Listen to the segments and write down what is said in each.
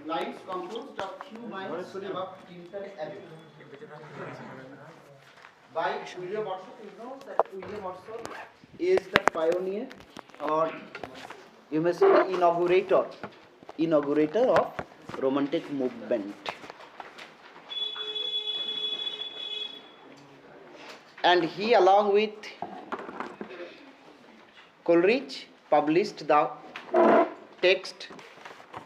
lines composed of few miles above Tintern Abbey. By William Wordsworth. You know that William Wordsworth is the pioneer, or you may say the inaugurator of Romantic movement. And he, along with Coleridge, published the text,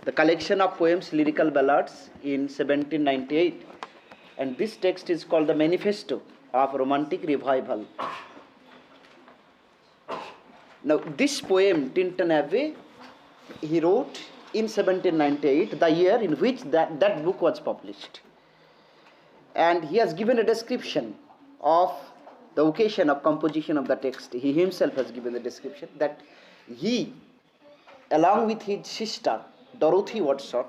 the collection of poems, lyrical ballads, in 1798. And this text is called the Manifesto of Romantic Revival. Now, this poem, Tintern Abbey, he wrote in 1798, the year in which that book was published. And he has given a description of the occasion of composition of the text. He himself has given the description that he, along with his sister Dorothy Wordsworth,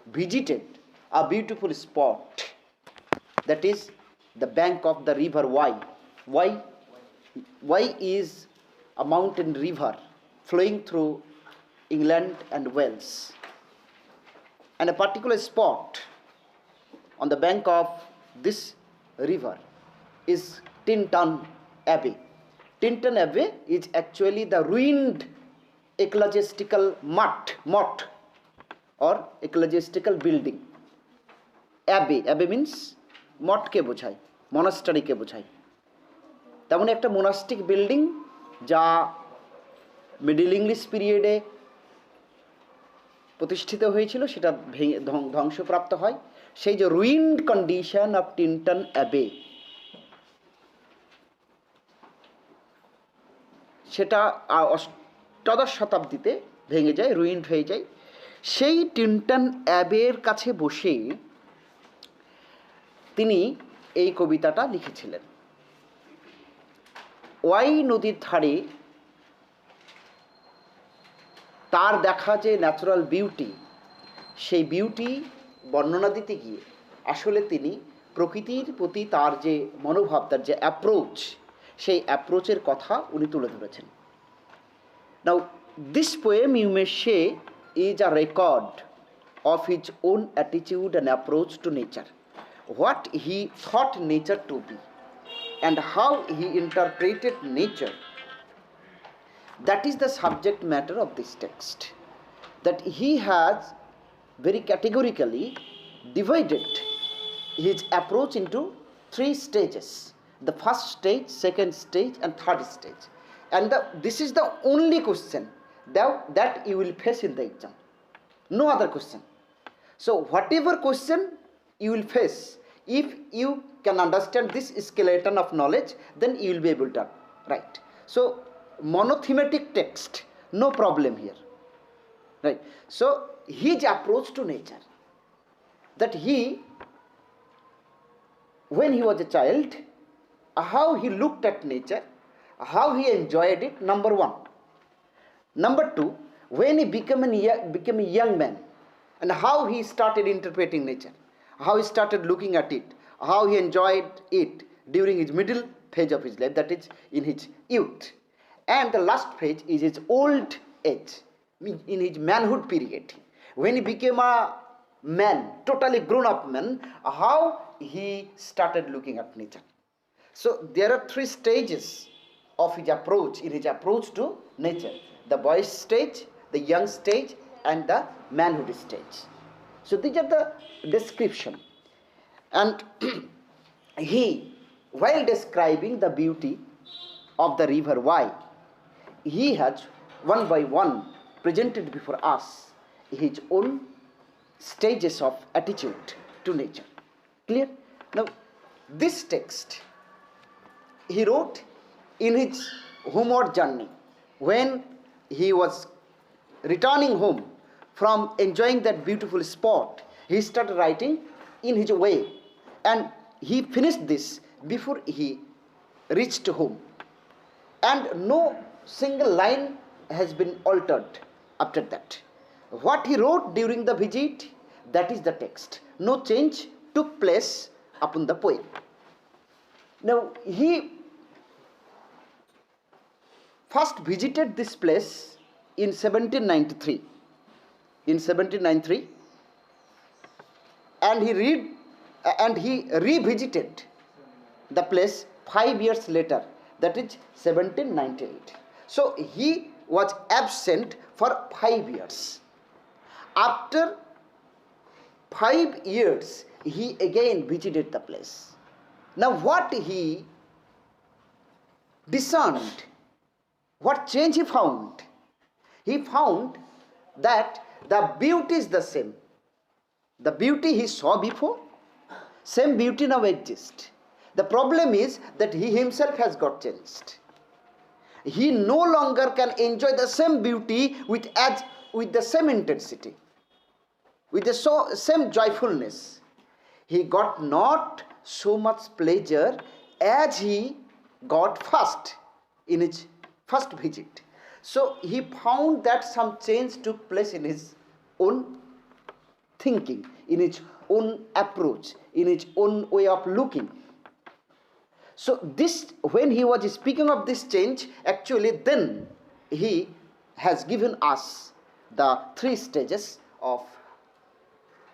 visited a beautiful spot, that is the bank of the river Wye. Wye is a mountain river flowing through England and Wales. And a particular spot on the bank of this river is Tintern Abbey. Tintern Abbey is actually the ruined ecclesiastical motte or ecclesiastical building. Abbey means মঠকে বোঝায়, মনাস্টারিকে বোঝায়। তেমন একটা মোনাস্টিক building যা middle English পিরিয়ডে প্রতিষ্ঠিত হয়েছিল, সেটা ভেঙে ধ্বংসপ্রাপ্ত হয়। সেই যে রুইন্ড কন্ডিশন অফ টিন্টন অ্যাবে, সেটা অষ্টাদশ শতাব্দীতে ভেঙে যায়, রুইন্ড হয়ে যায়। সেই টিন্টন অ্যাবের কাছে বসে তিনি এই কবিতাটা লিখেছিলেন। ওয়াই নদীর ধারে তার দেখা যে ন্যাচারাল বিউটি, সেই বিউটি বর্ণনা দিতে গিয়ে আসলে তিনি প্রকৃতির প্রতি তার যে মনোভাব, তার যে অ্যাপ্রোচ, সেই অ্যাপ্রোচের কথা উনি তুলে ধরেছেন। Now this poem you may say is a record of his own attitude and approach to nature, what he thought nature to be and how he interpreted nature. That is the subject matter of this text, that he has very categorically divided his approach into three stages: the first stage, second stage, and third stage. And this is the only question that you will face in the exam, no other question. So whatever question you will face, if you can understand this skeleton of knowledge, then you will be able to write. So monothematic text, no problem here, right? So his approach to nature, that he, when he was a child, how he looked at nature, how he enjoyed it, number one. Number two, when he became a young man, and how he started interpreting nature, how he started looking at it, how he enjoyed it during his middle phase of his life, that is in his youth. And the last phase is his old age, in his manhood period, when he became a man, totally grown up man, how he started looking at nature. So there are three stages of his approach, in his approach to nature: the boyish stage, the young stage, and the manhood stage. So these are the description. And he, while describing the beauty of the river Wye, he has one by one presented before us his own stages of attitude to nature. Clear? Now, this text he wrote in his homeward journey, when he was returning home from enjoying that beautiful spot. He started writing in his way, and he finished this before he reached home, and no single line has been altered after that. What he wrote during the visit, that is the text. No change took place upon the poem. Now, he first visited this place in 1793. In 1793, and he revisited the place 5 years later, that is 1798. So he was absent for 5 years. After 5 years, he again visited the place. Now what he discerned, what change he found? He found that the beauty is the same. The beauty he saw before, same beauty now exists. The problem is that he himself has got changed. He no longer can enjoy the same beauty with the same intensity, with the same joyfulness. He got not so much pleasure as he got first in his first visit. So he found that some change took place in his own thinking, in his own approach, in his own way of looking. So this, when he was speaking of this change, actually then he has given us the 3 stages of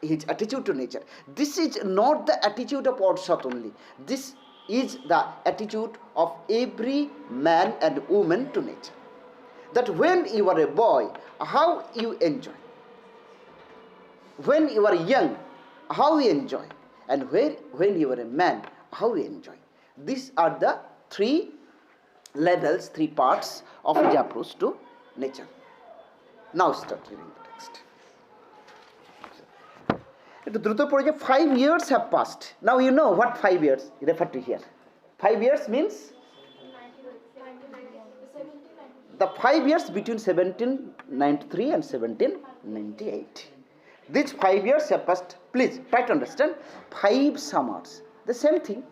his attitude to nature. This is not the attitude of Odsat only. This is the attitude of every man and woman to nature. That when you are a boy, how you enjoy. When you are young, how you enjoy. And when you are a man, how you enjoy. These are the 3 levels, 3 parts of his approach to nature. Now start reading the text. একটু দ্রুত পড়ে যে 5 years have passed. Now you know what 5 years refer to here. 5 years means the 5 years between 1793 and 1798. These 5 years have passed. Please try to understand. 5 summers, the same thing.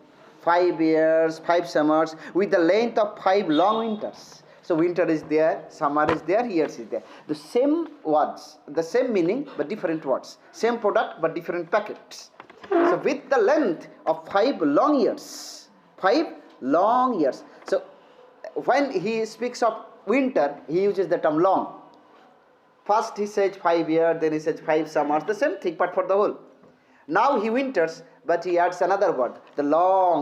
5 years, 5 summers with the length of 5 long winters. So winter is there, summer is there, years is there. The same words, the same meaning but different words. Same product but different packets. So with the length of 5 long years. 5 long years. So when he speaks of winter, he uses the term long. First he says 5 years, then he says 5 summers, the same thing but for the whole. Now he winters, but he adds another word, the long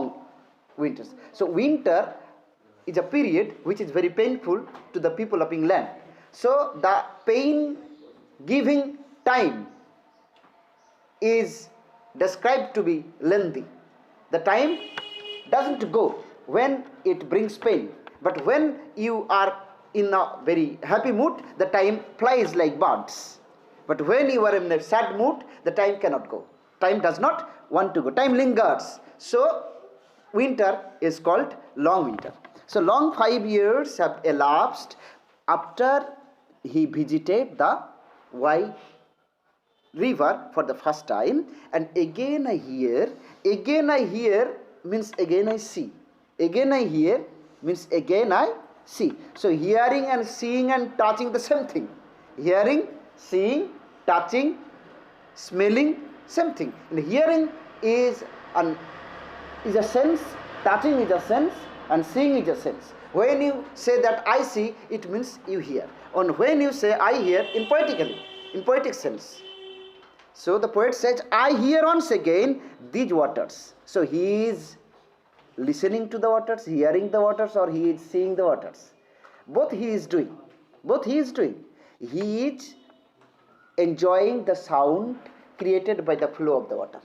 winters. So winter is a period which is very painful to the people of England. So the pain giving time is described to be lengthy. The time doesn't go when it brings pain, but when you are in a very happy mood, the time flies like birds. But when you are in a sad mood, the time cannot go. Time does not want to go. Time lingers. So winter is called long winter. So long 5 years have elapsed after he visited the Wye river for the first time, and again I hear means again I see. Again I hear means again I see. So hearing and seeing and touching the same thing. Hearing, seeing, touching, smelling, same thing. And hearing is a sense, touching is a sense, and seeing is a sense. When you say that I see, it means you hear. And when you say I hear, in poetic sense. So the poet says, I hear once again these waters. So he is listening to the waters, hearing the waters, or he is seeing the waters. Both he is doing. He is enjoying the sound created by the flow of the water.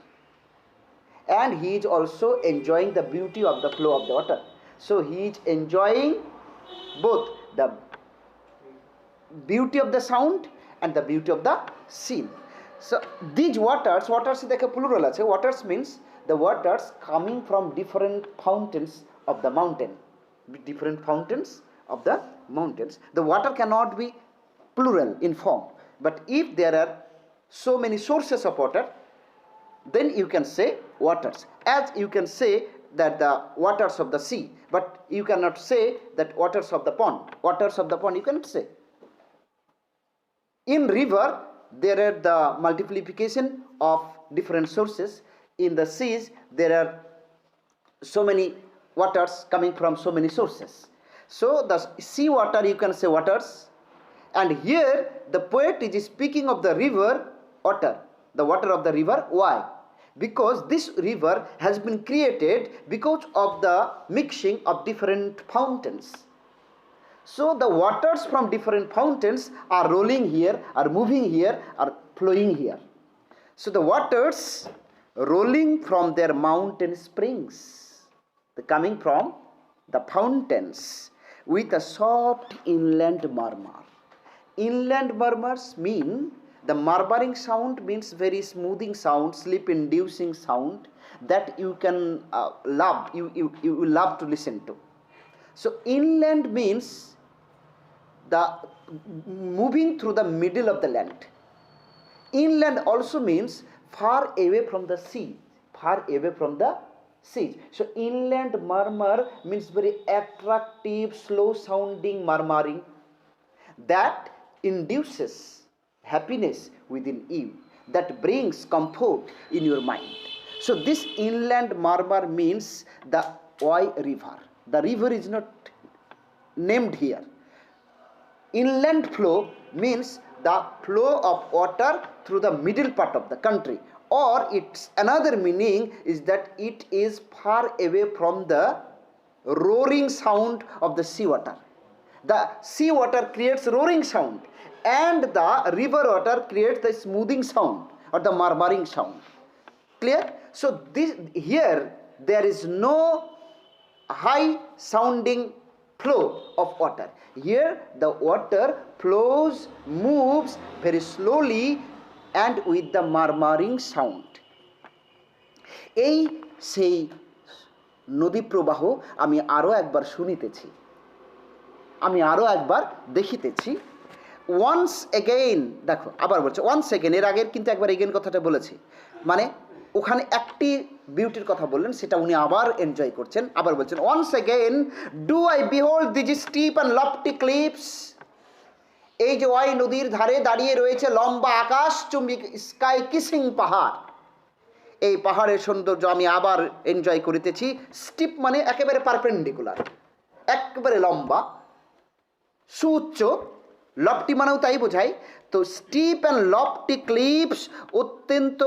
And he is also enjoying the beauty of the flow of the water. So he is enjoying both the beauty of the sound and the beauty of the scene. So these waters is like a plural. Waters means the waters coming from different fountains of the mountain. Different fountains of the mountains. The water cannot be plural in form. But if there are so many sources of water, then you can say waters. As you can say that the waters of the sea, but you cannot say that waters of the pond. Waters of the pond you cannot say. In river, there are the multiplication of different sources. In the seas, there are so many waters coming from so many sources. So the sea water you can say waters. And here the poet is speaking of the river water. The water of the river Wye. Because this river has been created because of the mixing of different fountains. So the waters from different fountains are rolling here, are moving here, are flowing here. So the waters rolling from their mountain springs, the coming from the fountains with a soft inland murmur. Inland murmurs mean the murmuring sound means very smoothing sound, sleep inducing sound that you can love, you love to listen to. So inland means the moving through the middle of the land. Inland also means far away from the sea, far away from the sea. So inland murmur means very attractive, slow sounding murmuring that induces happiness within you, that brings comfort in your mind. So this inland murmur means the Oi river. The river is not named here. Inland flow means the flow of water through the middle part of the country, or its another meaning is that it is far away from the roaring sound of the sea water. The sea water creates roaring sound and the river water creates the smoothing sound or the murmuring sound. Clear? So this here there is no high sounding flow of water. Here the water flows, moves very slowly and with the murmuring sound. এই সেই নদী প্রবাহ আমি আরো একবার শুনিতেছি, আমি আরো একবার দেখিতেছি। ওয়ান্স এগেইন, দেখো আবার বলছে ওয়ান্স এগেইন, এর আগের কিন্তু একবার এগেইন কথাটা বলেছি, মানে ওখানে একটি বিউটির কথা বললেন, সেটা উনি আবার এনজয় করছেন, আবার বলছেন once again do I behold these steep and lofty cliffs. এই যে ওয়াই নদীর ধারে দাঁড়িয়ে রয়েছে লম্বা আকাশচুম্বী স্কাই কিসিং পাহাড়, এই পাহাড়ের সৌন্দর্য আমি আবার এনজয় করিতেছি। স্টিপ মানে একেবারে পারপেন্ডিকুলার, একেবারে লম্বা সুউচ্চ, লফটি মানেও তাই বোঝায়। তো স্টিপ অ্যান্ড লফটি ক্লিপস, অত্যন্ত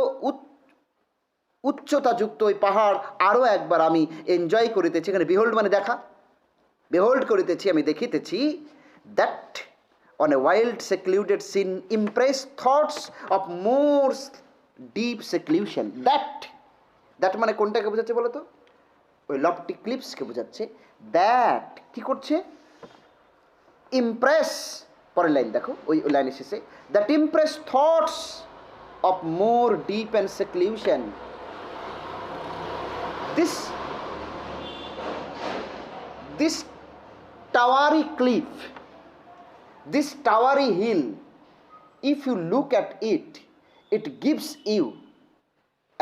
উচ্চতাযুক্ত ওই পাহাড় আরও একবার আমি এনজয় করিতেছি। এখানে বিহোল্ড মানে দেখা, বিহোল্ড করিতেছি আমি দেখিতেছি। That on a wild secluded scene impress thoughts of more deep seclusion. That মানে কোনটাকে বোঝাচ্ছে বলো তো? ওই লফটি ক্লিপসকে বোঝাচ্ছে। দ্যাট কি করছে? ইমপ্রেস, পরের লাইন দেখো, ওই লাইনের শেষে, that impress thoughts of more deep and seclusion. This towery cliff, this towery hill, if you look at it, it gives you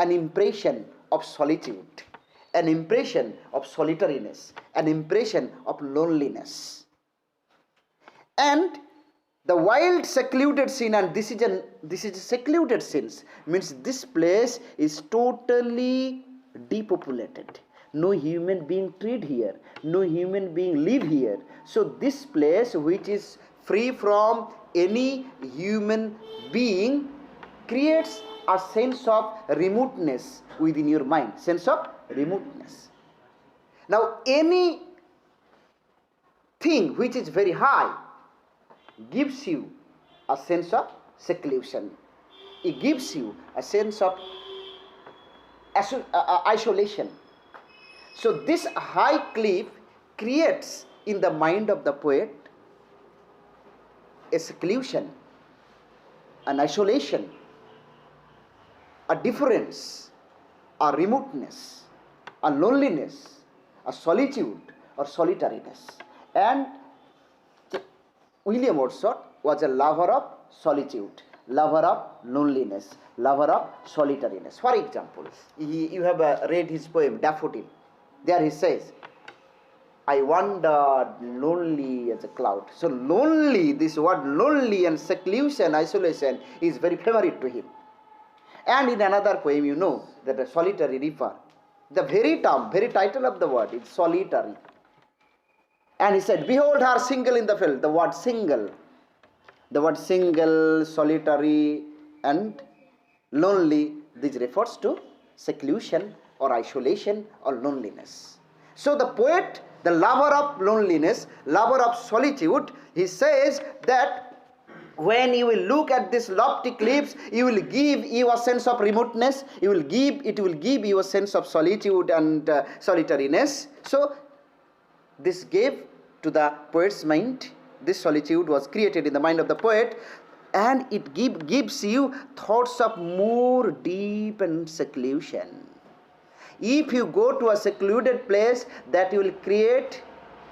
an impression of solitude, an impression of solitariness, an impression of loneliness. And the wild secluded scene, and this is a secluded scene, means this place is totally depopulated. No human being treat here, no human being live here. So this place, which is free from any human being, creates a sense of remoteness within your mind, sense of remoteness. Now any thing which is very high gives you a sense of seclusion, it gives you a sense of isolation. So this high cliff creates in the mind of the poet a seclusion, an isolation, a difference, a remoteness, a loneliness, a solitude or solitariness. And William Wordsworth was a lover of solitude, lover of loneliness, lover of solitariness. For example, you have read his poem Daffodil. There he says, I wandered lonely as a cloud. So lonely, this word lonely and seclusion, isolation is very favorite to him. And in another poem, you know that a solitary river, the very term, very title of the word is solitary. And he said, behold her single in the field. The word single, solitary and lonely, this refers to seclusion or isolation or loneliness. So the poet, the lover of loneliness, lover of solitude, he says that when you will look at these lofty cliffs, you will give you a sense of remoteness, it will give you a sense of solitude and solitariness. So this gave to the poet's mind, this solitude was created in the mind of the poet, and it gives you thoughts of more deep and seclusion. If you go to a secluded place, that you will create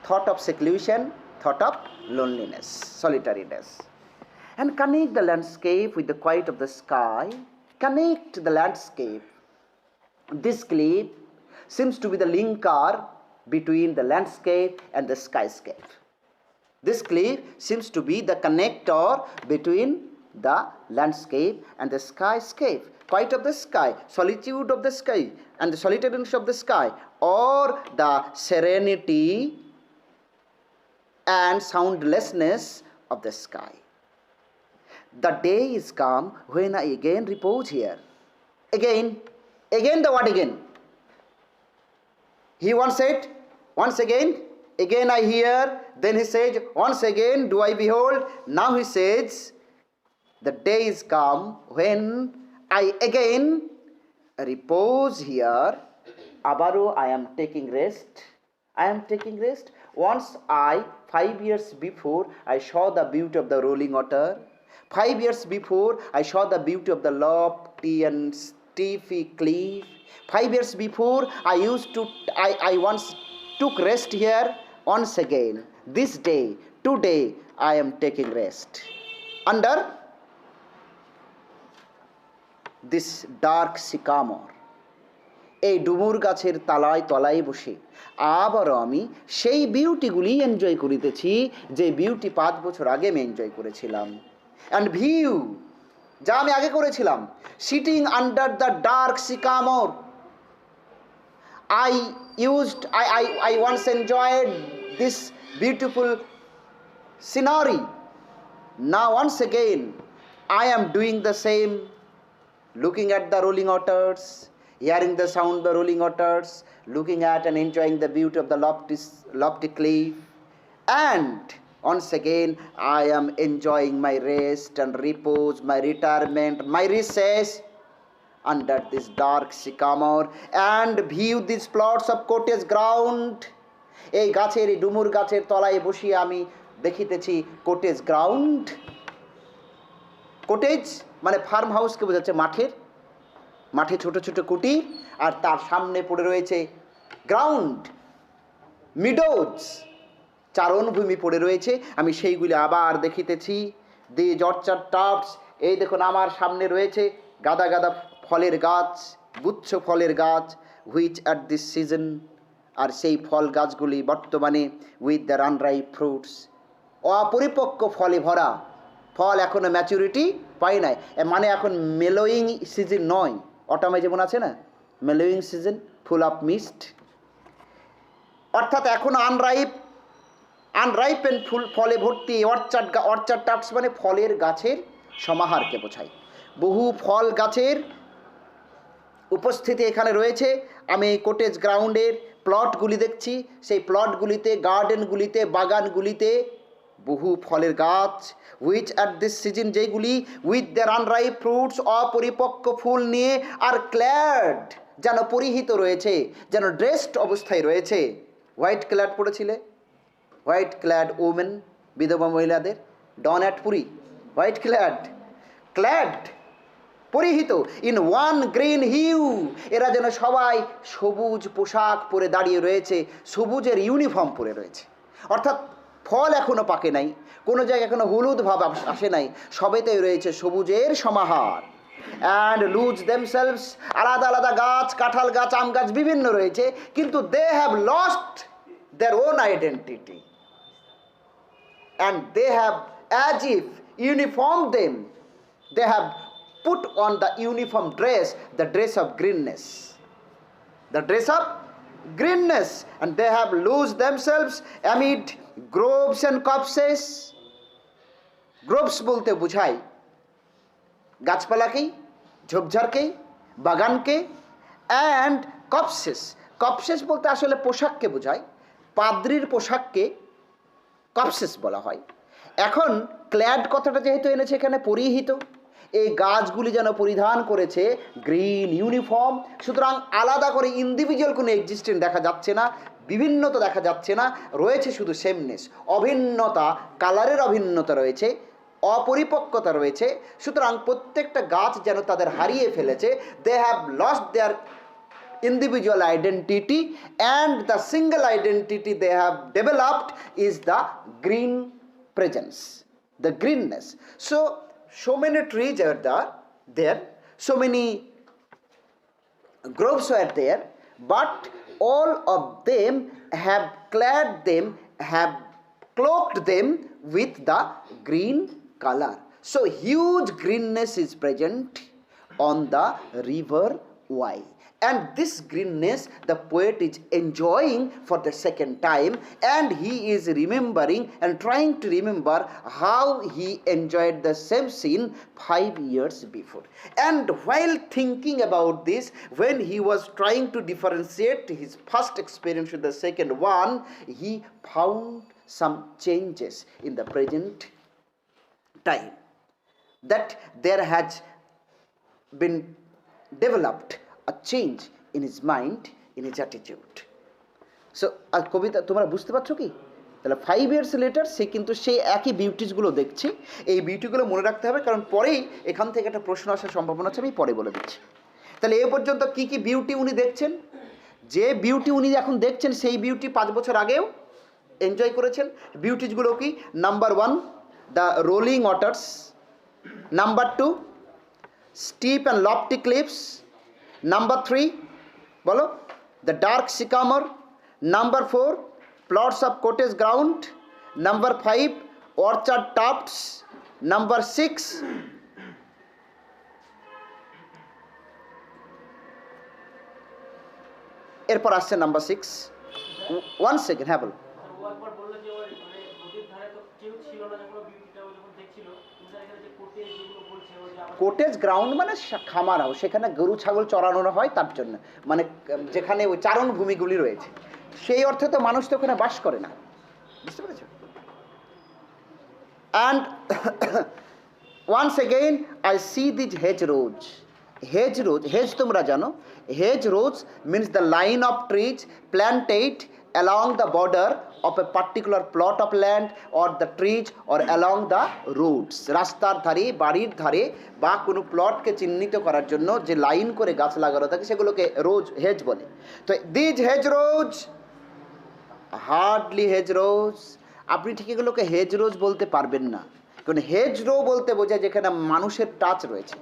thought of seclusion, thought of loneliness, solitariness. And connect the landscape with the quiet of the sky. Connect the landscape. This cliff seems to be the linker between the landscape and the skyscape. This cliff seems to be the connector between the landscape and the skyscape. Quiet of the sky, solitude of the sky, and the solitariness of the sky, or the serenity and soundlessness of the sky. The day is come when I again repose here. Again the word again. He once said, once again I hear. Then he says, once again do I behold. Now he says, the day is come when I again repose here. Abaro, I am taking rest. I am taking rest. Once 5 years before, I saw the beauty of the rolling water. 5 years before, I saw the beauty of the lofty and steepy cliff. 5 years before, I once took rest here. Once again, this day, today, I am taking rest under this dark sycamore. এই ডুমুর গাছের তলায় বসে আবারও আমি সেই বিউটিগুলি enjoy করিতেছি, যে বিউটি 5 বছর আগে আমি এনজয় করেছিলাম। অ্যান্ড ভিউ, যা আমি আগে করেছিলাম, sitting under the dark sycamore, I once enjoyed this beautiful scenery. Now once again I am doing the same, looking at the rolling waters, hearing the sound of the rolling waters, looking at and enjoying the beauty of the lofty cliff. And once again I am enjoying my rest and repose, my retirement, my recess under this dark sycamore, and view these plots of cottage ground. এই গাছের, এই ডুমুর গাছের তলায় বসিয়ে আমি দেখিতেছি cottage ground. Cottage মানে ফার্ম হাউসকে বোঝাচ্ছে, মাঠে ছোট ছোট কুটির, আর তার সামনে পড়ে রয়েছে গ্রাউন্ড, মিডোজ, চারণভূমি পড়ে রয়েছে। আমি সেইগুলি আবার দেখিতেছি। দি জর্চার টাপস, এই দেখুন আমার সামনে রয়েছে গাদা গাদা ফলের গাছ, গুচ্ছ ফলের গাছ, হুইচ অ্যাট দিস সিজন, আর সেই ফল গাছগুলি বর্তমানে উইথ দ্য আনরাইপ ফ্রুটস, অপরিপক্ক ফলে ভরা, ফল এখনো ম্যাচুরিটি পায় নাই, মানে এখন মেলোয়িং সিজন নয়। অটামে যেমন আছে না মেলোয়িং সিজন, ফুল অফ মিস্ট, অর্থাৎ এখন আনরাইপ এন্ড ফুল ফলে ভর্তি। অর্চার্ড টাপস মানে ফলের গাছের সমাহারকে বোঝায়। বহু ফল গাছের উপস্থিতি এখানে রয়েছে। আমি কোটেজ গ্রাউন্ডের প্লটগুলি দেখছি, সেই প্লটগুলিতে, গার্ডেনগুলিতে, বাগানগুলিতে বহু ফলের গাছ, হুইচ অ্যাট দিস সিজন, যেগুলি উইথ দেয়ার আনরাইপ ফ্রুটস, অপরিপক্ক ফুল নিয়ে, আর ক্ল্যাড, যেন পরিহিত রয়েছে, যেন ড্রেসড অবস্থায় রয়েছে। হোয়াইট ক্ল্যাড পড়েছিলে, হোয়াইট ক্ল্যাড ওমেন, বিধবা মহিলাদের, don at Puri, white clad পরিহিত, ইন ওয়ান গ্রিন হিউ, এরা যেন সবাই সবুজ পোশাক পরে দাঁড়িয়ে রয়েছে, সবুজের ইউনিফর্ম পরে রয়েছে। অর্থাৎ ফল এখনো পাকে নাই, কোনো জায়গায় এখনো হলুদ ভাব আসে নাই, সবেতেই রয়েছে সবুজের সমাহার। অ্যান্ড লুজ দেমসেলভস, আলাদা আলাদা গাছ, কাঁঠাল গাছ, আম গাছ বিভিন্ন রয়েছে, কিন্তু they have lost their own identity, and they have as if uniform them, they have put on the uniform dress, the dress of greenness, and they have loosed themselves amid groves and copses. groves বলতে বোঝায় গাছপালাকেই, ঝোপঝাড়কেই, বাগানকে, and কপসেস, কপসেস বলতে আসলে পোশাককে বোঝায়, পাদ্রির পোশাককে কপসেস বলা হয়। এখন clad কথাটা যেহেতু এনেছে এখানে, পরিহিত, এই গাছগুলি যেন পরিধান করেছে গ্রিন ইউনিফর্ম, সুতরাং আলাদা করে ইন্ডিভিজুয়াল কোনো এক্সিস্টেন্স দেখা যাচ্ছে না, বিভিন্নতা দেখা যাচ্ছে না, রয়েছে শুধু সেমনেস, অভিন্নতা, কালারের অভিন্নতা রয়েছে, অপরিপক্কতা রয়েছে। সুতরাং প্রত্যেকটা গাছ যেন তাদের হারিয়ে ফেলেছে, they have lost their individual identity, and the single identity they have developed is the green presence, the greenness. So many trees are there, so many groves were there, but all of them have clad them, have cloaked them with the green color. So huge greenness is present on the river Wye. And this greenness the poet is enjoying for the second time, and he is remembering and trying to remember how he enjoyed the same scene 5 years before. And while thinking about this, when he was trying to differentiate his first experience with the second one, he found some changes in the present time, that there has been developed a change in his mind, in his attitude. So আর কবিতা তোমরা বুঝতে পারছো কি? তাহলে 5 years later সে কিন্তু সেই একই বিউটিসগুলো দেখছে। এই বিউটিগুলো মনে রাখতে হবে, কারণ পরেই এখান থেকে একটা প্রশ্ন আসার সম্ভাবনা আছে, আমি পরে বলে দিচ্ছি। তাহলে এ পর্যন্ত কি কি বিউটি উনি দেখছেন, যে বিউটি উনি এখন দেখছেন সেই বিউটি 5 বছর আগেও এনজয় করেছেন। বিউটিসগুলো কি? Number 1 the rolling waters, number 2 steep and lofty cliffs, number 3 বলো the dark sycamore, number 4 plots of cottage ground, number 5 orchard tufts, number 6 এরপর আসছে নাম্বার 6। 1 সেকেন্ড, হ্যাঁ বলো। কোটেজ গ্রাউন্ড মানে খামার হাউস, সেখানে গরু ছাগল চড়ানো হয়, তার জন্য মানে যেখানে ওই চারণ ভূমিগুলি রয়েছে, সেই অর্থে তো মানুষ তো ওখানে বাস করে না, বুঝতে পেরেছো? And once again I see these hedgerows, hedgerows, hedge তোমরা জানো, hedgerows means the line of trees planted along the border of a particular plot of land or the trees or along the roads, রাস্তার ধারে, বাড়ির ধারে বা কোনো প্লটকে চিহ্নিত করার জন্য যে লাইন করে গাছ লাগানো থাকে সেগুলোকে রোজ, হেজ বলে। তো these hedgerows, hardly hedgerows, আপনি ঠিক এগুলোকে হেজ রোজ বলতে পারবেন না, কারণ হেজ রো বলতে বোঝায় যেখানে মানুষের টাচ রয়েছে,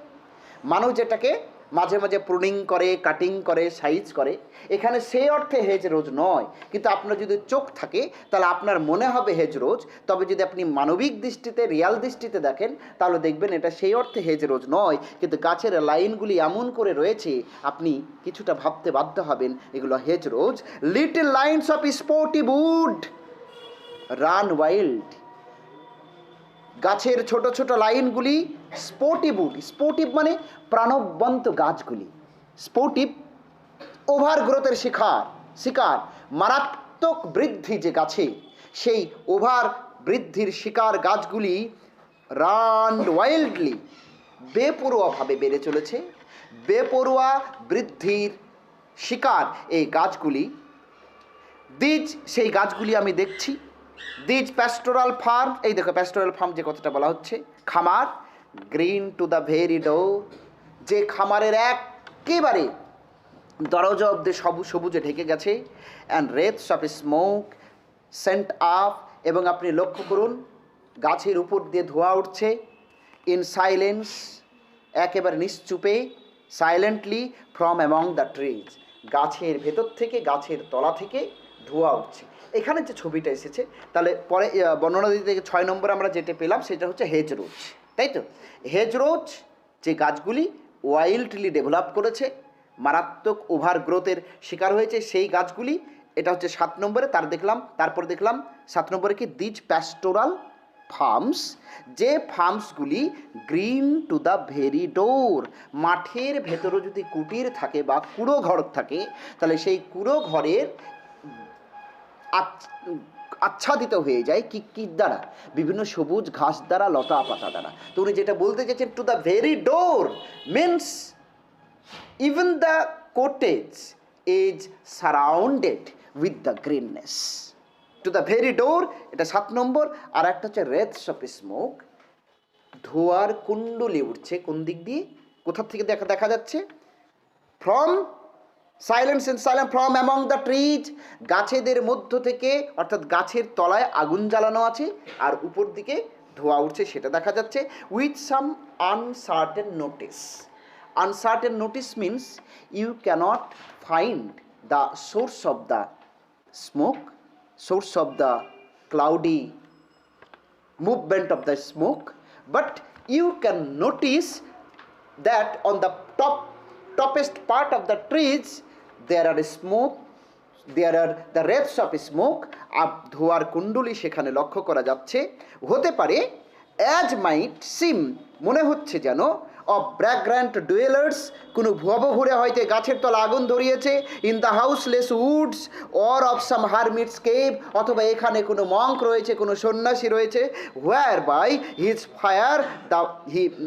মানুষ যেটাকে মাঝে মাঝে প্রুনিং করে, কাটিং করে, সাইজ করে, এখানে সেই অর্থে হেজ রোজ নয়। কিন্তু আপনার যদি চোখ থাকে তাহলে আপনার মনে হবে হেজ রোজ, তবে যদি আপনি মানবিক দৃষ্টিতে, রিয়াল দৃষ্টিতে দেখেন তাহলে দেখবেন এটা সেই অর্থে হেজ রোজ নয়, কিন্তু গাছের লাইনগুলি এমন করে রয়েছে আপনি কিছুটা ভাবতে বাধ্য হবেন এগুলো hedgerows. Little lines of sportive wood run wild, গাছের ছোট ছোট লাইনগুলি স্পোর্টিভ উড, স্পোর্টিভ মানে প্রাণবন্ত গাছগুলি, স্পোর্টিভ ওভার গ্রোথের শিকার মারাত্মক বৃদ্ধি যে গাছে, সেই ওভার বৃদ্ধির শিকার গাছগুলি রান ওয়াইল্ডলি, বেপরোয়াভাবে বেড়ে চলেছে, বেপরোয়া বৃদ্ধির শিকার এই গাছগুলি। দিজ সেই গাছগুলি আমি দেখছি, দিজ প্যাস্টোরাল ফার্ম, এই দেখো প্যাস্টোরাল ফার্ম যে কথাটা বলা হচ্ছে, খামার, green to the very door, যে খামারের একেবারে দরজা অব্দি সবুজে ঢেকে গেছে, and wreaths of smoke sent up, এবং আপনি লক্ষ্য করুন গাছের উপর দিয়ে ধোঁয়া উঠছে, ইন সাইলেন্স, একেবারে নিশ্চুপে, silently from among the trees, গাছের ভেতর থেকে, গাছের তলা থেকে ধোঁয়া উঠছে। এখানে যে ছবিটা এসেছে, তাহলে পরে বর্ণনা দিতে 6 নম্বরে আমরা যেটা পেলাম সেটা হচ্ছে হেজ রোজ, তাই তো? হেজ রোজ যে গাছগুলি ওয়াইল্ডলি ডেভেলপ করেছে, মারাত্মক ওভার গ্রোথের শিকার হয়েছে, সেই গাছগুলি, এটা হচ্ছে 7 নম্বরে। তারপর দেখলাম 7 নম্বরে কি, দিজ প্যাস্টোরাল ফার্মস, যে ফার্মসগুলি গ্রিন টু দ্য ভেরি ডোর, মাঠের ভেতরে যদি কুটির থাকে বা কুড়ো ঘর থাকে, তাহলে সেই কুড়ো ঘরের আচ্ছাদিত হয়ে যায় কি দ্বারা? বিভিন্ন সবুজ ঘাস দ্বারা, লতা পাতা দ্বারা। তো উনি যেটা বলতে চাইছেন, to the very door means even the cottage is surrounded with the greenness. To the very door, এটা 7 নম্বর। আর একটা হচ্ছে রেথস অফ স্মোক, ধোঁয়ার কুণ্ডলি উঠছে। কোন দিক দিয়ে, কোথা থেকে দেখা যাচ্ছে? From silence and silent, from among the trees, গাছেদের মধ্য থেকে, অর্থাৎ গাছের তলায় আগুন জ্বালানো আছে আর উপর দিকে ধোঁয়া উঠছে, সেটা দেখা যাচ্ছে। With some uncertain notice. Uncertain notice means you cannot find the source of the smoke, source of the cloudy movement of the smoke, but you can notice that on the toppest part of the trees there are smoke, there are the wreaths of smoke, ধোঁয়ার কুণ্ডলী সেখানে লক্ষ্য করা যাচ্ছে। হতে পারে as might seem, মনে হচ্ছে যেন of vagrant dwellers, কোনো ভুয়াবহুরে হয়তো গাছের তলা আগুন ধরিয়েছে, in the houseless woods or of some hermits cave, অথবা এখানে কোনো মঙ্ক রয়েছে, কোনো সন্ন্যাসী রয়েছে, where by his fire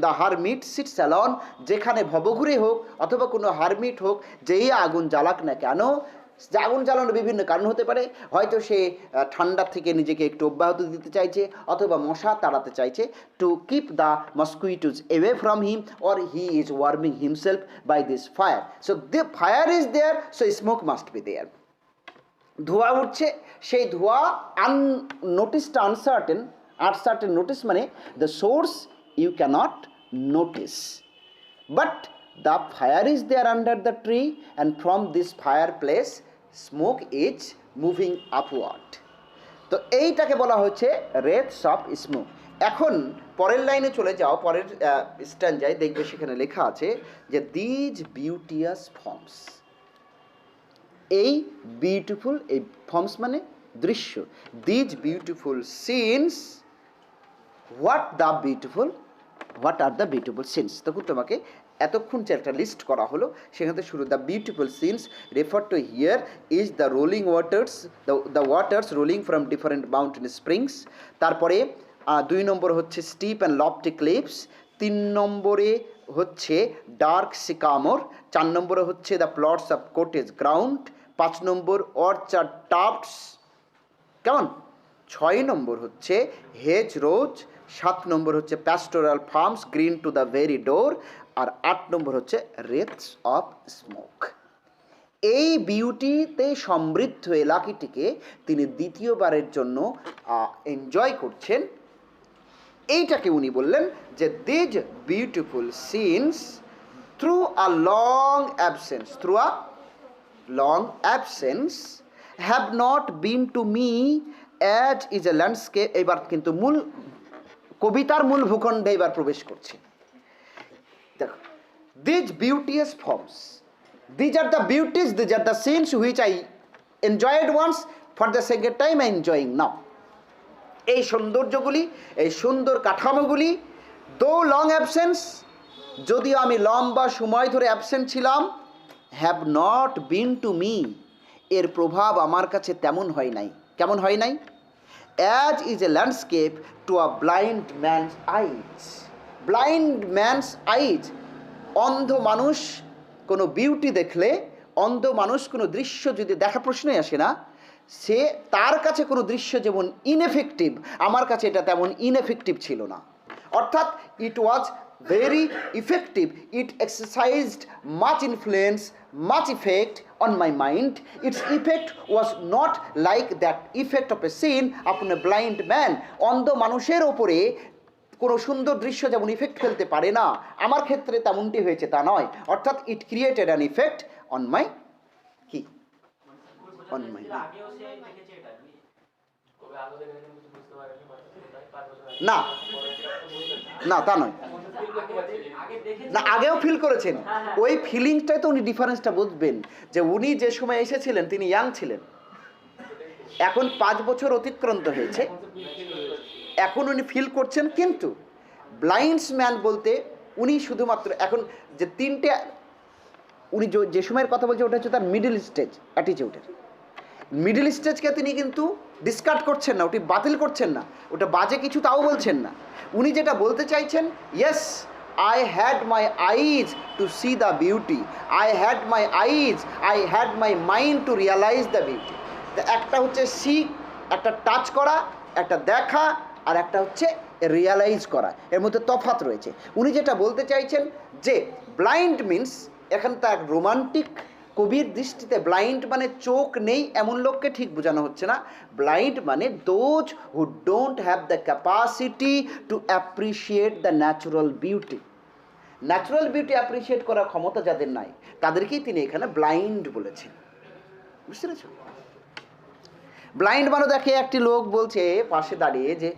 the hermit sits alone, যেখানে ভবঘুরে হোক অথবা কোনো হারমিট হোক, যেই আগুন জ্বালাক না কেন, আগুন জ্বালানোর বিভিন্ন কারণ হতে পারে। হয়তো সে ঠান্ডার থেকে নিজেকে একটু অব্যাহত দিতে চাইছে, অথবা মশা তাড়াতে চাইছে, to keep the mosquitoes away from him, or he is warming himself by this fire. So the fire is there, so smoke must be there. ধোঁয়া উঠছে, সেই ধোঁয়া আননোটিসড, আনসার্টেন নোটিস মানে the source you can't notice, but the fire is there under the tree, and from this fireplace smoke is moving upward. তো এইটাকে বলা হচ্ছে wreaths of smoke। এখন পরের লাইনে চলে যাও, পরের স্ট্যান্জায় দেখবে সেখানে লেখা আছে যে these beauteous forms, এই বিউটিফুল, এই ফর্মস মানে দৃশ্য, these beautiful scenes, what are the beautiful scenes। তখন তোমাকে এতক্ষণ যে একটা লিস্ট করা হলো সেখান থেকে শুরু, the beautiful scenes refer to here is the rolling waters, the waters rolling from different mountain springs. তারপরে 2 নম্বর হচ্ছে স্টিপ অ্যান্ড লফটি ক্লিফস, 3 নম্বরে হচ্ছে ডার্ক সিকামোর, 4 নম্বরে হচ্ছে the plots of cottage ground, 5 নম্বর অর্চার্ড টাফটস, কেমন, 6 নম্বর হচ্ছে হেজ রোজ, 7 নম্বর হচ্ছে pastoral farms green to the very door, আর 8 নম্বর হচ্ছে রেথস অফ স্মোক। এই বিউটিতে সমৃদ্ধ এলাকাটিকে তিনি দ্বিতীয়বারের জন্য এনজয় করছেন। এইটাকে উনি বললেন যে these beautiful scenes through a long absence have not been to me as is a landscape. এবার কিন্তু মূল কবিতার মূল ভূখণ্ডে এবার প্রবেশ করছে। দেখো, these beauteous forms, these are the beauties, these are the scenes which I enjoyed once, for the second time I enjoying now. এই সৌন্দর্যগুলি, এই সুন্দর কাঠামোগুলি, though long absence, যদিও আমি লম্বা সময় ধরে অ্যাবসেন্ট ছিলাম, have not been to me, এর প্রভাব আমার কাছে তেমন হয় নাই। কেমন হয় নাই? as is a landscape to a blind man's eyes, blind man's eyes, অন্ধ মানুষ কোনো বিউটি দেখলে, অন্ধ মানুষ কোনো দৃশ্য যদি দেখা, প্রশ্নই আসে না, সে তার কাছে কোনো দৃশ্য যেমন ইনএফেক্টিভ, আমার কাছে এটা তেমন ইনএফেক্টিভ ছিল না। অর্থাৎ it was very effective, it exercised much influence, much effect on my mind. Its effect was not like that effect of a scene upon a blind man. অন্ধ মানুষের ওপরে কোনো সুন্দর দৃশ্য যেমন ইফেক্ট ফেলতে পারে না, আমার ক্ষেত্রে তেমনটি হয়েছে তা নয়। অর্থাৎ it created an effect on my কি, অন মাই, না না তা নয়, না আগেও ফিল করেছেন, ওই ফিলিংসটাই তো উনি ডিফারেন্সটা বুঝবেন, যে উনি যে সময় এসেছিলেন তিনি ইয়াং ছিলেন, এখন 5 বছর অতিক্রান্ত হয়েছে, এখন উনি ফিল করছেন, কিন্তু ব্লাইন্ডস ম্যান বলতে উনি শুধুমাত্র এখন যে তিনটে, উনি যে সময়ের কথা বলছে ওটা হচ্ছে তার মিডল স্টেজ অ্যাটিটিউডের। মিডল স্টেজকে তিনি কিন্তু ডিসকার্ড করছেন না, ওটি বাতিল করছেন না, ওটা বাজে কিছু তাও বলছেন না। উনি যেটা বলতে চাইছেন, yes I had my eyes to see the beauty, I had my eyes, I had my mind to realize the beauty. একটা হচ্ছে সি, একটা টাচ করা, একটা দেখা, আর একটা হচ্ছে রিয়ালাইজ করা, এর মধ্যে তফাৎ রয়েছে। উনি যেটা বলতে চাইছেন যে ব্লাইন্ড মিন্স, এখানে তার রোমান্টিক কবির দৃষ্টিতে ব্লাইন্ড মানে চোখ নেই এমন লোককে ঠিক বোঝানো হচ্ছে না। ব্লাইন্ড মানে those who don't have the capacity two appreciate the natural beauty. Natural beauty appreciate করার ক্ষমতা যাদের নাই তাদেরকেই তিনি এখানে ব্লাইন্ড বলেছেন। বুঝতে পেরেছ? ব্লাইন্ড মানে দেখে একটি লোক বলছে পাশে দাঁড়িয়ে যে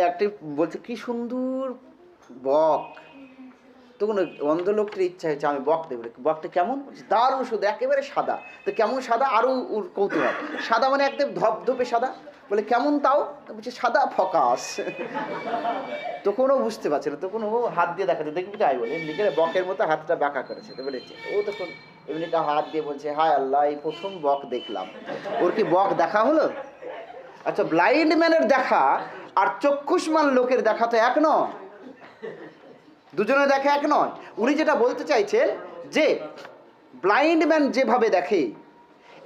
একটি বলছে কি সুন্দর বক, তখন অন্ধ লোকটির ইচ্ছা হয়েছে আমি বক দেবো। বকটা কেমন? দারুণ, শুধু একেবারে সাদা। তো কেমন সাদা? আরও ওর কৌতূহল। সাদা মানে একদম ধপধপে সাদা। বলে কেমন? তাও বলছে সাদা ফকাস। তখন ও বুঝতে পারছে না, তখন ও হাত দিয়ে দেখাচ্ছে, দেখবি তাই বলে এমনি করে বকের মতো হাতটা বাঁকা করেছে। তো বলেছে ও তখন এমনি হাত দিয়ে বলছে হায় আল্লাহ, এই প্রথম বক দেখলাম। ওর কি বক দেখা হলো? আচ্ছা, ব্লাইন্ড ম্যানের দেখা আর চক্ষুষ্মান লোকের দেখা তো এক নয়, দুজনে দেখে এক নয়। উনি যেটা বলতে চাইছেন যে ব্লাইন্ড ম্যান যেভাবে দেখে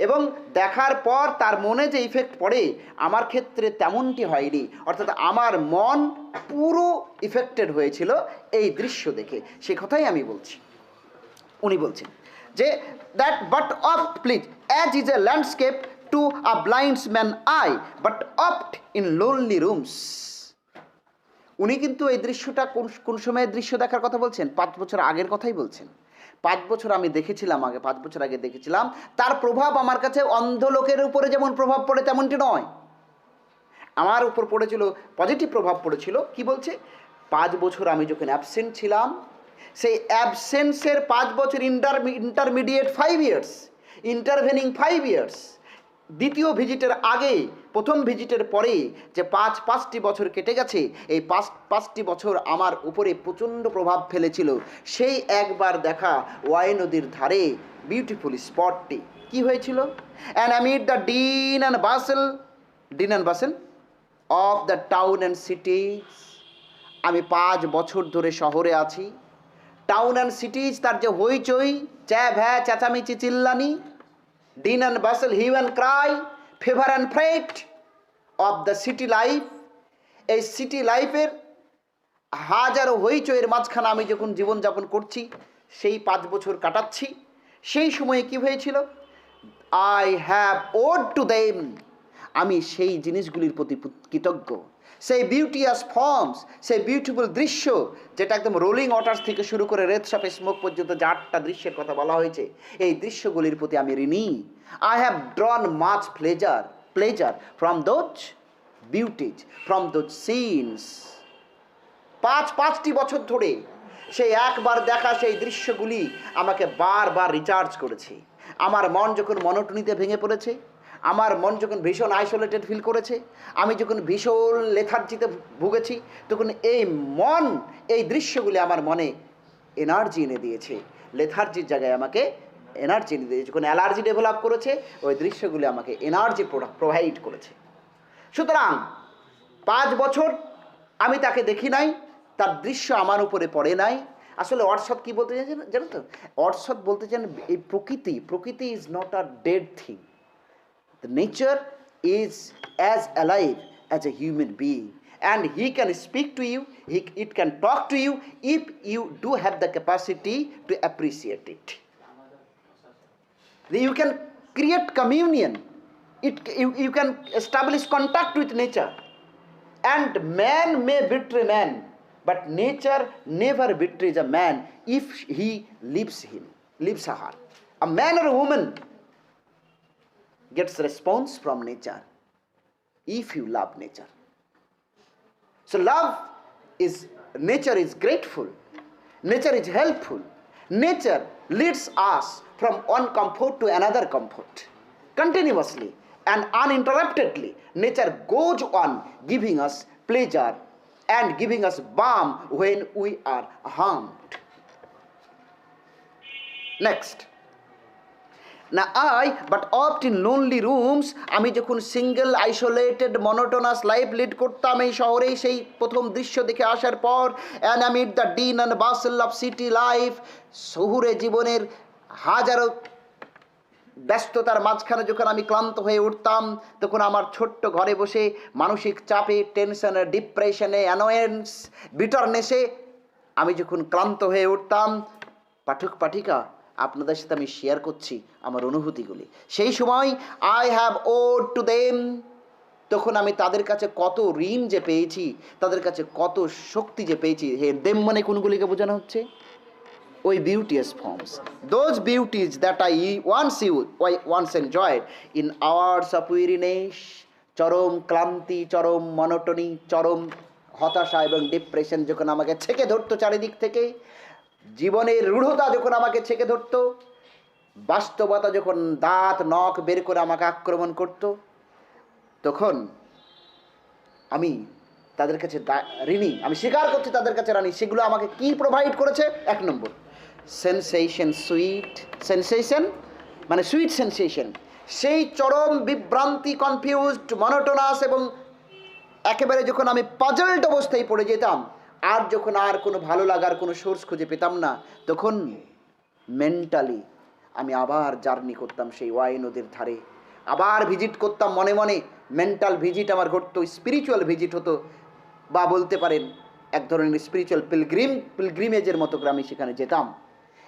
এবং দেখার পর তার মনে যে ইফেক্ট পড়ে, আমার ক্ষেত্রে তেমনটি হয়নি। অর্থাৎ আমার মন পুরো ইফেক্টেড হয়েছিল এই দৃশ্য দেখে, সে কথাই আমি বলছি। উনি বলছেন যে that but of please as is a landscape to a blinds man I but oft in lonely rooms. উনি কিন্তু এই দৃশ্যটা কোন সময়ের দৃশ্য দেখার কথা বলছেন? 5 বছর আগের কথাই বলছেন। 5 বছর আমি দেখেছিলাম, 5 বছর আগে দেখেছিলাম, তার প্রভাব আমার কাছে অন্ধ লোকের উপরে যেমন প্রভাব পড়ে তেমনটি নয়, আমার উপর পড়েছিল, পজিটিভ প্রভাব পড়েছিল। কি বলছে? 5 বছর আমি যখন অ্যাবসেন্ট ছিলাম, সেই অ্যাবসেন্সের 5 বছর ইন্টারমিডিয়েট 5 ইয়ার্স, ইন্টারভেনিং 5 ইয়ার্স, দ্বিতীয় ভিজিটের আগে, প্রথম ভিজিটের পরে যে 5টি বছর কেটে গেছে, এই 5টি বছর আমার উপরে প্রচণ্ড প্রভাব ফেলেছিল। সেই একবার দেখা ওয়াই নদীর ধারে বিউটিফুল স্পটটি কি হয়েছিল? And amid the dean and basil of the town and সিটিজ। আমি 5 বছর ধরে শহরে আছি। টাউন অ্যান্ড সিটিজ, তার যে হইচই, চ্যাভ হ্যাঁ, চেঁচামেচি, চিল্লানি, din and bustle, hue and cry, fever and freight of the city life, এই সিটি লাইফের হাজারো হইচইয়ের মাঝখানে আমি যখন জীবনযাপন করছি, সেই 5 বছর কাটাচ্ছি, সেই সময়ে কি হয়েছিল? I have owed to them, আমি সেই জিনিসগুলির প্রতি কৃতজ্ঞ। সেই বিউটিয়াস ফর্মস, সেই বিউটিফুল দৃশ্য, যেটা একদম রোলিং ওয়াটার্স থেকে শুরু করে রেড শপে স্মোক পর্যন্ত যে 8টা দৃশ্যের কথা বলা হয়েছে, এই দৃশ্যগুলির প্রতি আমি ঋণী। I have drawn much pleasure from those beauties, from those scenes. 5টি বছর ধরে সেই একবার দেখা সেই দৃশ্যগুলি আমাকে বারবার রিচার্জ করেছে। আমার মন যখন মনোটনিতে ভেঙে পড়েছে, আমার মন যখন ভীষণ আইসোলেটেড ফিল করেছে, আমি যখন ভীষণ লেথার্জিতে ভুগেছি, তখন এই মন, এই দৃশ্যগুলি আমার মনে এনার্জি এনে দিয়েছে। লেথার্জির জায়গায় আমাকে এনার্জি এনে দিয়েছে। যখন অ্যালার্জি ডেভেলপ করেছে, ওই দৃশ্যগুলি আমাকে এনার্জি প্রোভাইড করেছে। সুতরাং 5 বছর আমি তাকে দেখি নাই, তার দৃশ্য আমার উপরে পড়ে নাই। আসলে অর্শদ কি বলতে চাইছেন জানো তো? অর্শদ বলতে চান এই প্রকৃতি is not a dead thing. The nature is as alive as a human being, and he can speak to you, it can talk to you if you do have the capacity to appreciate it. You can create communion, you can establish contact with nature, and man may betray man, but nature never betrays a man if he leaves her. A man or a woman gets response from nature if you love nature. So nature is grateful, nature is helpful, nature leads us from one comfort to another comfort continuously and uninterruptedly. Nature goes on giving us pleasure and giving us balm when we are harmed. Next. Now but oft in lonely rooms, আমি যখন single isolated monotonous life lead করতাম এই শহরে, সেই প্রথম দৃশ্য দেখে আসার পর, and amid the dean and Vasal of city life, শহুরে জীবনের হাজারো ব্যস্ততার মাঝখানে যখন আমি ক্লান্ত হয়ে উঠতাম, তখন আমার ছোট্ট ঘরে বসে মানসিক চাপে, টেনশনে, ডিপ্রেশনে, অ্যানোয়েন্স, বিটারনেসে আমি যখন ক্লান্ত হয়ে উঠতাম, পাঠক পাঠিকা আপনাদের সাথে আমি শেয়ার করছি আমার অনুভূতিগুলি। সেই সময় I have owed to them, তখন আমি তাদের কাছে কত ঋণ যে পেয়েছি, তাদের কাছে কত শক্তি যে পেয়েছি। হে দেম মানে কোনগুলিকে বোঝানো হচ্ছে? ওই beauteous forms, those beauties that I once enjoyed in hours of weariness, চরম ক্লান্তি, চরম মনোটনি, চরম হতাশা এবং ডিপ্রেশন যখন আমাকে ছেকে ধরতো চারিদিক থেকে, জীবনের রূঢ়তা যখন আমাকে ছেকে ধরত, বাস্তবতা যখন দাঁত নখ বের করে আমাকে আক্রমণ করত, তখন আমি তাদের কাছে ঋণী, আমি স্বীকার করছি তাদের কাছে ঋণী। সেগুলো আমাকে কি প্রোভাইড করেছে? 1 নম্বর, সেন্সেশন, সুইট সেন্সেশন, মানে সুইট সেন্সেশন। সেই চরম বিভ্রান্তি, কনফিউজড, মনোটোনাস এবং একেবারে যখন আমি পাজলড অবস্থায় পড়ে যেতাম, আর যখন আর কোনো ভালো লাগার কোনো সোর্স খুঁজে পেতাম না, তখন মেন্টালি আমি আবার জার্নি করতাম সেই ওয়াই নদীর ধারে, আবার ভিজিট করতাম মনে মনে। মেন্টাল ভিজিট আমার ঘটতো, স্পিরিচুয়াল ভিজিট হতো, বা বলতে পারেন এক ধরনের স্পিরিচুয়াল পিলগ্রিমেজের মতো করে আমি সেখানে যেতাম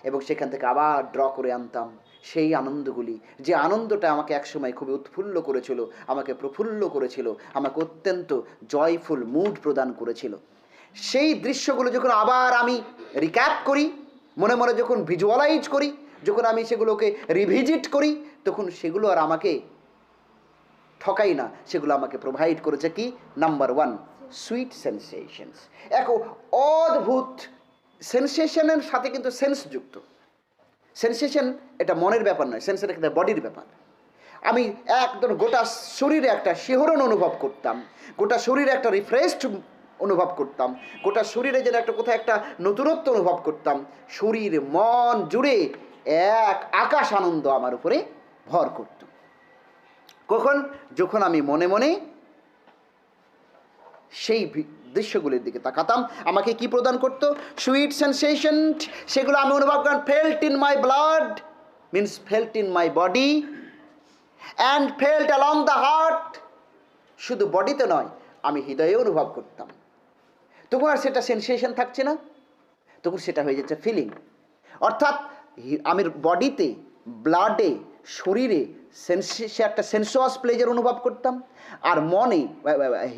এবং সেখান থেকে আবার ড্র করে আনতাম সেই আনন্দগুলি, যে আনন্দটা আমাকে একসময় খুবই উৎফুল্ল করেছিল, আমাকে প্রফুল্ল করেছিল, আমাকে অত্যন্ত জয়ফুল মুড প্রদান করেছিল। সেই দৃশ্যগুলো যখন আবার আমি রিক্যাপ করি, মনে মনে যখন ভিজুয়ালাইজ করি, যখন আমি সেগুলোকে রিভিজিট করি, তখন সেগুলো আর আমাকে ঠকাই না, সেগুলো আমাকে প্রোভাইড করেছে কি? Number 1, sweet সেন্সেশনস। এক অদ্ভুত সেন্সেশনের সাথে কিন্তু সেন্স যুক্ত। সেন্সেশন এটা মনের ব্যাপার নয়, সেন্স এটা কিন্তু বডির ব্যাপার। আমি একদম গোটা শরীরে একটা শিহরণ অনুভব করতাম, গোটা শরীরে একটা রিফ্রেশড অনুভব করতাম, গোটা শরীরে যেন একটা কোথাও একটা নতুনত্ব অনুভব করতাম। শরীর মন জুড়ে এক আকাশ আনন্দ আমার উপরে ভর করত। কখন? যখন আমি মনে মনে সেই দৃশ্যগুলির দিকে তাকাতাম। আমাকে কি প্রদান করতো? Sweet sensation. সেগুলো আমি অনুভব করলাম, felt in my blood, means felt in my body and felt along the heart. শুধু বডিতে নয়, আমি হৃদয়ে অনুভব করতাম। তখন আর সেটা সেন্সেশন থাকছে না, তখন সেটা হয়ে যাচ্ছে ফিলিং। অর্থাৎ আমি বডিতে, ব্লাডে, শরীরে একটা সেন্সুয়াস প্লেজার অনুভব করতাম, আর মনে,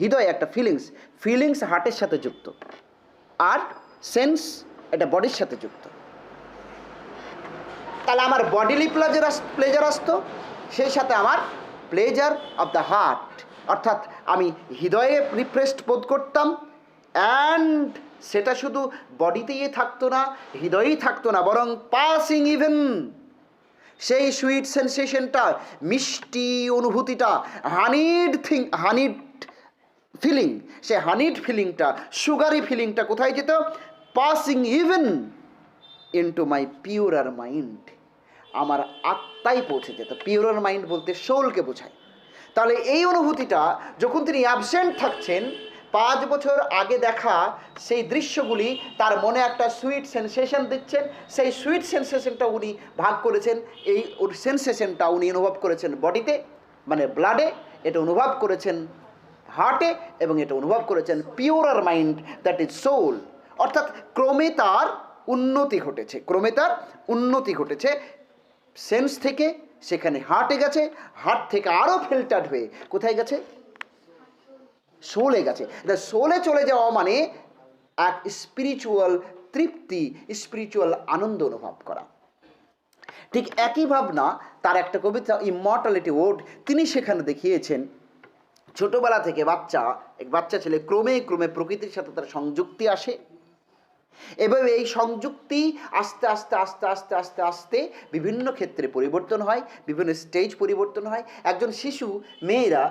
হৃদয়ে একটা ফিলিংস হার্টের সাথে যুক্ত, আর সেন্স এটা বডির সাথে যুক্ত। তাহলে আমার বডিলি প্লেজার আসতো, সেই সাথে আমার প্লেজার অফ দ্য হার্ট, অর্থাৎ আমি হৃদয়ে রিফ্রেশড বোধ করতাম। অ্যান্ড সেটা শুধু বডিতেই থাকতো না, হৃদয়েই থাকতো না, বরং পাসিং ইভেন সেই সুইট সেন্সেশনটা, মিষ্টি অনুভূতিটা, হানিড ফিলিং, সে হানিড ফিলিংটা, সুগারি ফিলিংটা কোথায় যেত? Passing even into my purer mind, আমার আত্মায় পৌঁছে যেত। পিওরার মাইন্ড বলতে সোলকে বোঝায়। তাহলে এই অনুভূতিটা যখন তিনি অ্যাবসেন্ট থাকছেন, 5 বছর আগে দেখা সেই দৃশ্যগুলি তার মনে একটা সুইট সেন্সেশন দিচ্ছেন। সেই সুইট সেন্সেশনটা উনি ভাগ করেছেন, এই সেন্সেশনটা উনি অনুভব করেছেন বডিতে, মানে ব্লাডে, এটা অনুভব করেছেন হার্টে, এবং এটা অনুভব করেছেন পিওরার মাইন্ড, দ্যাট ইজ সোল। অর্থাৎ ক্রমে তার উন্নতি ঘটেছে সেন্স থেকে, সেখানে হার্টে গেছে, হার্ট থেকে আরও ফিল্টার্ড হয়ে কোথায় গেছে? সোলে গেছে। সোলে চলে যাওয়া মানে এক স্পিরিচুয়াল তৃপ্তি, স্পিরিচুয়াল আনন্দ অনুভব করা। ঠিক একই ভাবনা তার একটা কবিতা ইমর্টালিটি ওড, তিনি সেখানে দেখিয়েছেন ছোটবেলা থেকে এক বাচ্চা ছেলে ক্রমে প্রকৃতির সাথে তার সংযুক্তি আসে, এভাবে এই সংযুক্তি আস্তে আস্তে আস্তে আস্তে আস্তে আস্তে বিভিন্ন ক্ষেত্রে পরিবর্তন হয়, বিভিন্ন স্টেজ পরিবর্তন হয়। একজন শিশু, মেয়েরা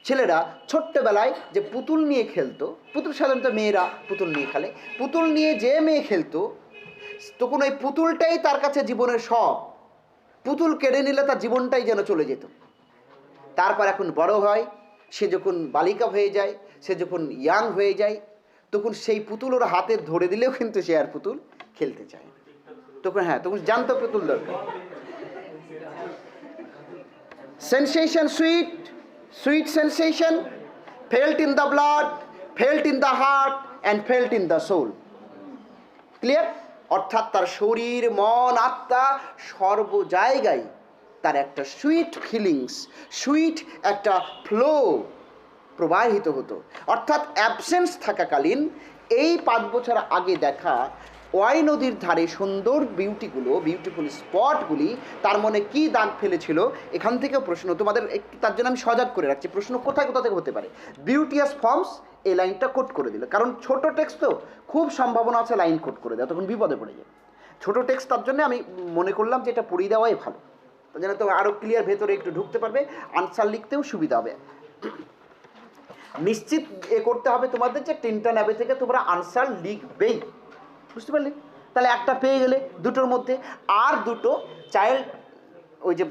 ছেলেরা ছোট্টবেলায় যে পুতুল নিয়ে খেলতো, পুতুল সাধারণত মেয়েরা পুতুল নিয়ে খেলে, পুতুল নিয়ে যে মেয়ে খেলতো তখন ওই পুতুলটাই তার কাছে জীবনের সব, পুতুল কেড়ে নিলে তার জীবনটাই যেন চলে যেত। তারপর এখন বড় হয়, সে যখন বালিকা হয়ে যায়, সে যখন ইয়াং হয়ে যায়, তখন সেই পুতুল ওর হাতে ধরে দিলেও কিন্তু সে আর পুতুল খেলতে চায় না। তখন তখন জানতো পুতুল দরকার। Sensation sweet, sweet sensation, felt in the blood, felt in the heart and felt in the soul. Clear? অর্থাৎ তার শরীর, মন, আত্মা সর্ব জায়গায় তার একটা সুইট ফিলিংস, সুইট একটা ফ্লো প্রবাহিত হতো। অর্থাৎ অ্যাবসেন্স থাকাকালীন এই 5 বছর আগে দেখা ওয়াই নদীর ধারে সুন্দর বিউটিফুল স্পটগুলি তার মনে কি দাগ ফেলেছিল, এখান থেকেও প্রশ্ন তোমাদের, তার জন্য আমি সজাগ করে রাখছি, প্রশ্ন কোথা থেকে হতে পারে। বিউটিয়াস ফর্মস এই লাইনটা কোট করে দিল, কারণ ছোট টেক্সট তো খুব সম্ভাবনা আছে লাইন কোট করে দেওয়া, তখন বিপদে পড়ে যায়। ছোট টেক্সট, তার জন্য আমি মনে করলাম যে এটা পড়িয়ে দেওয়াই ভালো, যেন তো আরও ক্লিয়ার ভেতরে একটু ঢুকতে পারবে, আনসার লিখতেও সুবিধা হবে। নিশ্চিত করতে হবে তোমাদের যে টিনটন অ্যাবে থেকে তোমরা আনসার লিখবেই, বুঝতে পারলে? তাহলে একটা পেয়ে গেলে, দুটোর মধ্যে আর দুটো চাইল্ড, ওই যে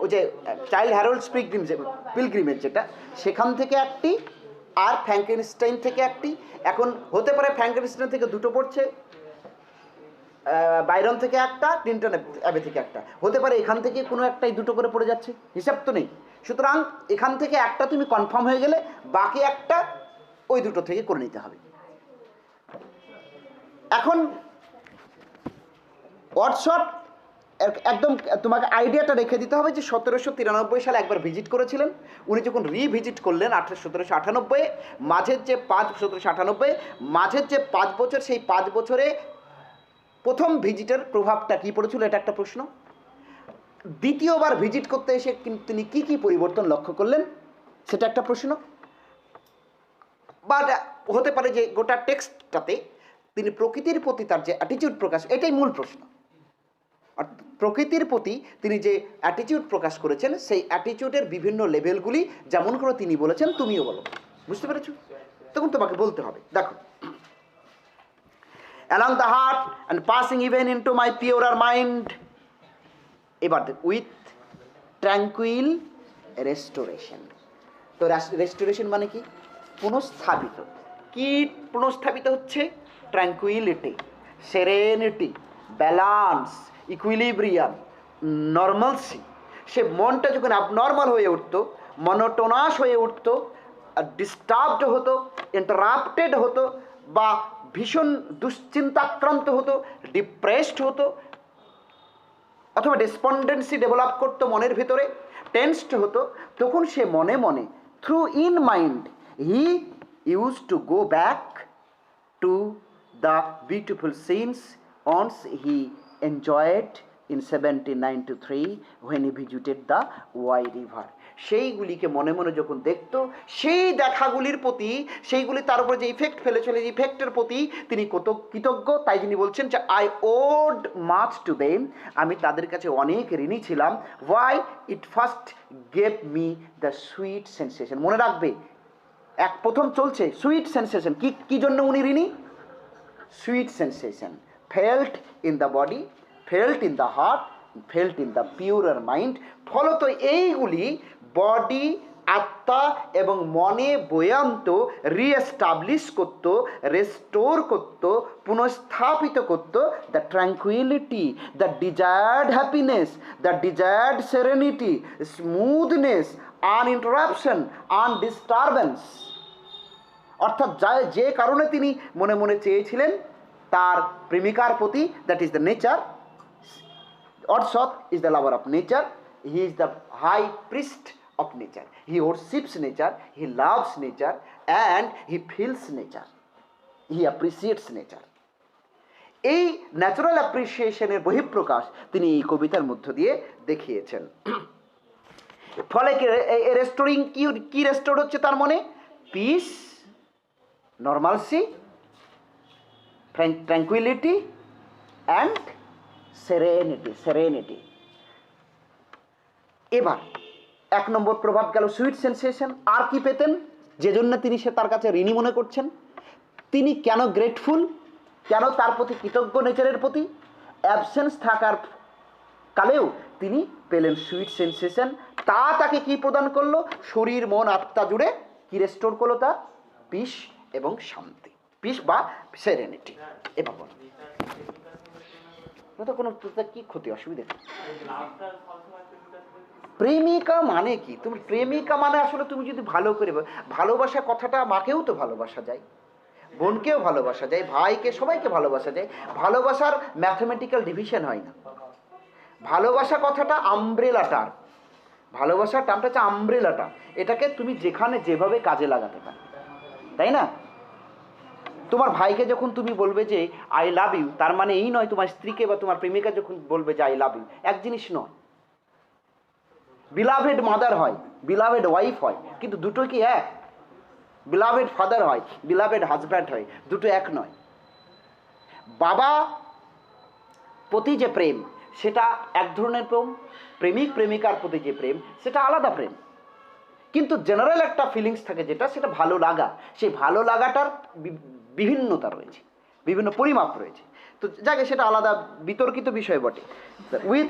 ওই যে চাইল্ড হ্যারোল্ডস পিলগ্রিমেজ যেটা, সেখান থেকে একটি, আর ফ্র্যাঙ্কেনস্টাইন থেকে একটি। এখন হতে পারে ফ্র্যাঙ্কেনস্টাইন থেকে দুটো পড়ছে, বাইরন থেকে একটা, টিনটন অ্যাবে থেকে একটা, হতে পারে এখান থেকে কোনো একটাই দুটো করে পড়ে যাচ্ছে, হিসাব তো নেই। সুতরাং এখান থেকে একটা তুমি কনফার্ম হয়ে গেলে বাকি একটা ওই দুটো থেকে করে নিতে হবে। এখন ওয়াটসঅ্যাপ একদম তোমাকে আইডিয়াটা রেখে দিতে হবে যে 1793 সালে একবার ভিজিট করেছিলেন উনি, যখন রিভিজিট করলেন 1798, মাঝের যে 1798 মাঝের যে 5 বছর, সেই 5 বছরে প্রথম ভিজিটের প্রভাবটা কী পড়েছিল, এটা একটা প্রশ্ন। দ্বিতীয়বার ভিজিট করতে এসে তিনি কি কি পরিবর্তন লক্ষ্য করলেন, সেটা একটা প্রশ্ন। বা হতে পারে যে গোটা টেক্সটটাতে তিনি প্রকৃতির প্রতি তার যে অ্যাটিটিউড প্রকাশ, এটাই মূল প্রশ্ন। আর প্রকৃতির প্রতি তিনি যে অ্যাটিটিউড প্রকাশ করেছেন, সেই অ্যাটিটিউডের বিভিন্ন লেভেলগুলি যেমন করে তিনি বলেছেন তুমিও বলো, বুঝতে পেরেছো? তখন তোমাকে বলতে হবে, দেখো, along the heart and passing even into my purer mind, এবার উইথ ট্র্যাঙ্কুইল রেস্টোরেশন। তো রেস্টোরেশন মানে কি? পুনঃস্থাপিত। কি পুনঃস্থাপিত হচ্ছে? Tranquillity, serenity, balance, equilibrium, normalcy. সে মনটা যখন অ্যাবনর্মাল হয়ে উঠতো, মনোটোনাস হয়ে উঠতো, ডিস্টার্বড হতো, ইন্টারাপ্টেড হতো, বা ভীষণ দুশ্চিন্তাক্রান্ত হতো, ডিপ্রেসড হতো, অথবা ডেসপন্ডেন্সি ডেভেলপ করতো মনের ভেতরে, টেন্সড হতো, তখন সে মনে মনে through in mind he use to go back to the beautiful scenes once he enjoyed in 1793 when he visited the Wye river. সেইগুলিকে মনে মনে যখন দেখতো, সেই দেখাগুলির প্রতি, সেইগুলি তার উপরে যে ইফেক্ট ফেলেছিল, এই ইফেক্টের প্রতি তিনি কত কৃতজ্ঞ, তাই তিনি বলছেন যে I ode much to them, আমি তাদের কাছে অনেক ঋণী ছিলাম। Why it first gave me the sweet sensation. মনে রাখবে, প্রথম চলছে সুইট সেন্সেশন। কি জন্য উনি ঋণী? Sweet sensation felt in the body, felt in the heart, felt in the purer mind. ফলত এইগুলি বডি, আত্মা এবং মনে বয়ান্ত রিএস্টাবলিশ করতো, রেস্টোর করতো, পুনঃস্থাপিত করতো the tranquillity, the desired happiness, the desired serenity, smoothness, uninterruption, undisturbance. অর্থাৎ যে কারণে তিনি মনে মনে চেয়েছিলেন তার প্রেমিকার প্রতি, that is the nature. Orsot is the lover of nature. He is the high priest of nature. He worships nature, he loves nature, and he feels nature. He appreciates nature. এই ন্যাচারাল অ্যাপ্রিসিয়েশনের বহিঃপ্রকাশ তিনি এই কবিতার মধ্য দিয়ে দেখিয়েছেন। ফলে restoring কি রেস্টোর হচ্ছে তার মনে? Peace, normalcy, tranquillity and serenity. এবার এক নম্বর প্রভাব গেল সুইট সেন্সেশন। আর কি পেতেন যে জন্য তিনি সে তার কাছে ঋণী মনে করছেন? তিনি কেন গ্রেটফুল, কেন তার প্রতি কৃতজ্ঞ নেচারের প্রতি? অ্যাবসেন্স থাকার কালেও তিনি পেলেন সুইট সেন্সেশন। তা তাকে কি প্রদান করলো? শরীর মন আত্মা জুড়ে কি রেস্টোর করলো? তার পিস এবং শান্তি, পিস বা সেরেনিটি। এবার বলো তো কোনো কি ক্ষতি অসুবিধা? প্রেমিকা মানে কি? তুমি প্রেমিকা মানে আসলে তুমি যদি ভালো করে, ভালোবাসা কথাটা মাকেও তো ভালোবাসা যায়, বোনকেও ভালোবাসা যায়, ভাইকে, সবাইকে ভালোবাসা যায়। ভালোবাসার ম্যাথমেটিক্যাল ডিভিশন হয় না। ভালোবাসা কথাটা আমব্রেলাটার, ভালোবাসার টার্মটা হচ্ছে আমব্রেলাটা। এটাকে তুমি যেখানে যেভাবে কাজে লাগাতে পারো, তাই না? তোমার ভাইকে যখন তুমি বলবে যে আই লাভ ইউ, তার মানে এই নয় তোমার স্ত্রীকে বা তোমার প্রেমিকা যখন বলবে যে আই লাভ ইউ, এক জিনিস নয়। বিলাভেড মাদার হয়, বিলাভেড ওয়াইফ হয়, কিন্তু দুটো কি এক? বিলাভেড ফাদার হয়, বিলাভেড হাজব্যান্ড হয়, দুটো এক নয়। বাবা প্রতি যে প্রেম সেটা এক ধরনের প্রেম, প্রেমিক প্রেমিকার প্রতি যে প্রেম সেটা আলাদা প্রেম। কিন্তু জেনারেল একটা ফিলিংস থাকে যেটা, সেটা ভালো লাগা। সেই ভালো লাগাটার বিভিন্নতা রয়েছে, বিভিন্ন পরিমাপ রয়েছে। তো যাকে সেটা আলাদা বিতর্কিত বিষয় বটে। With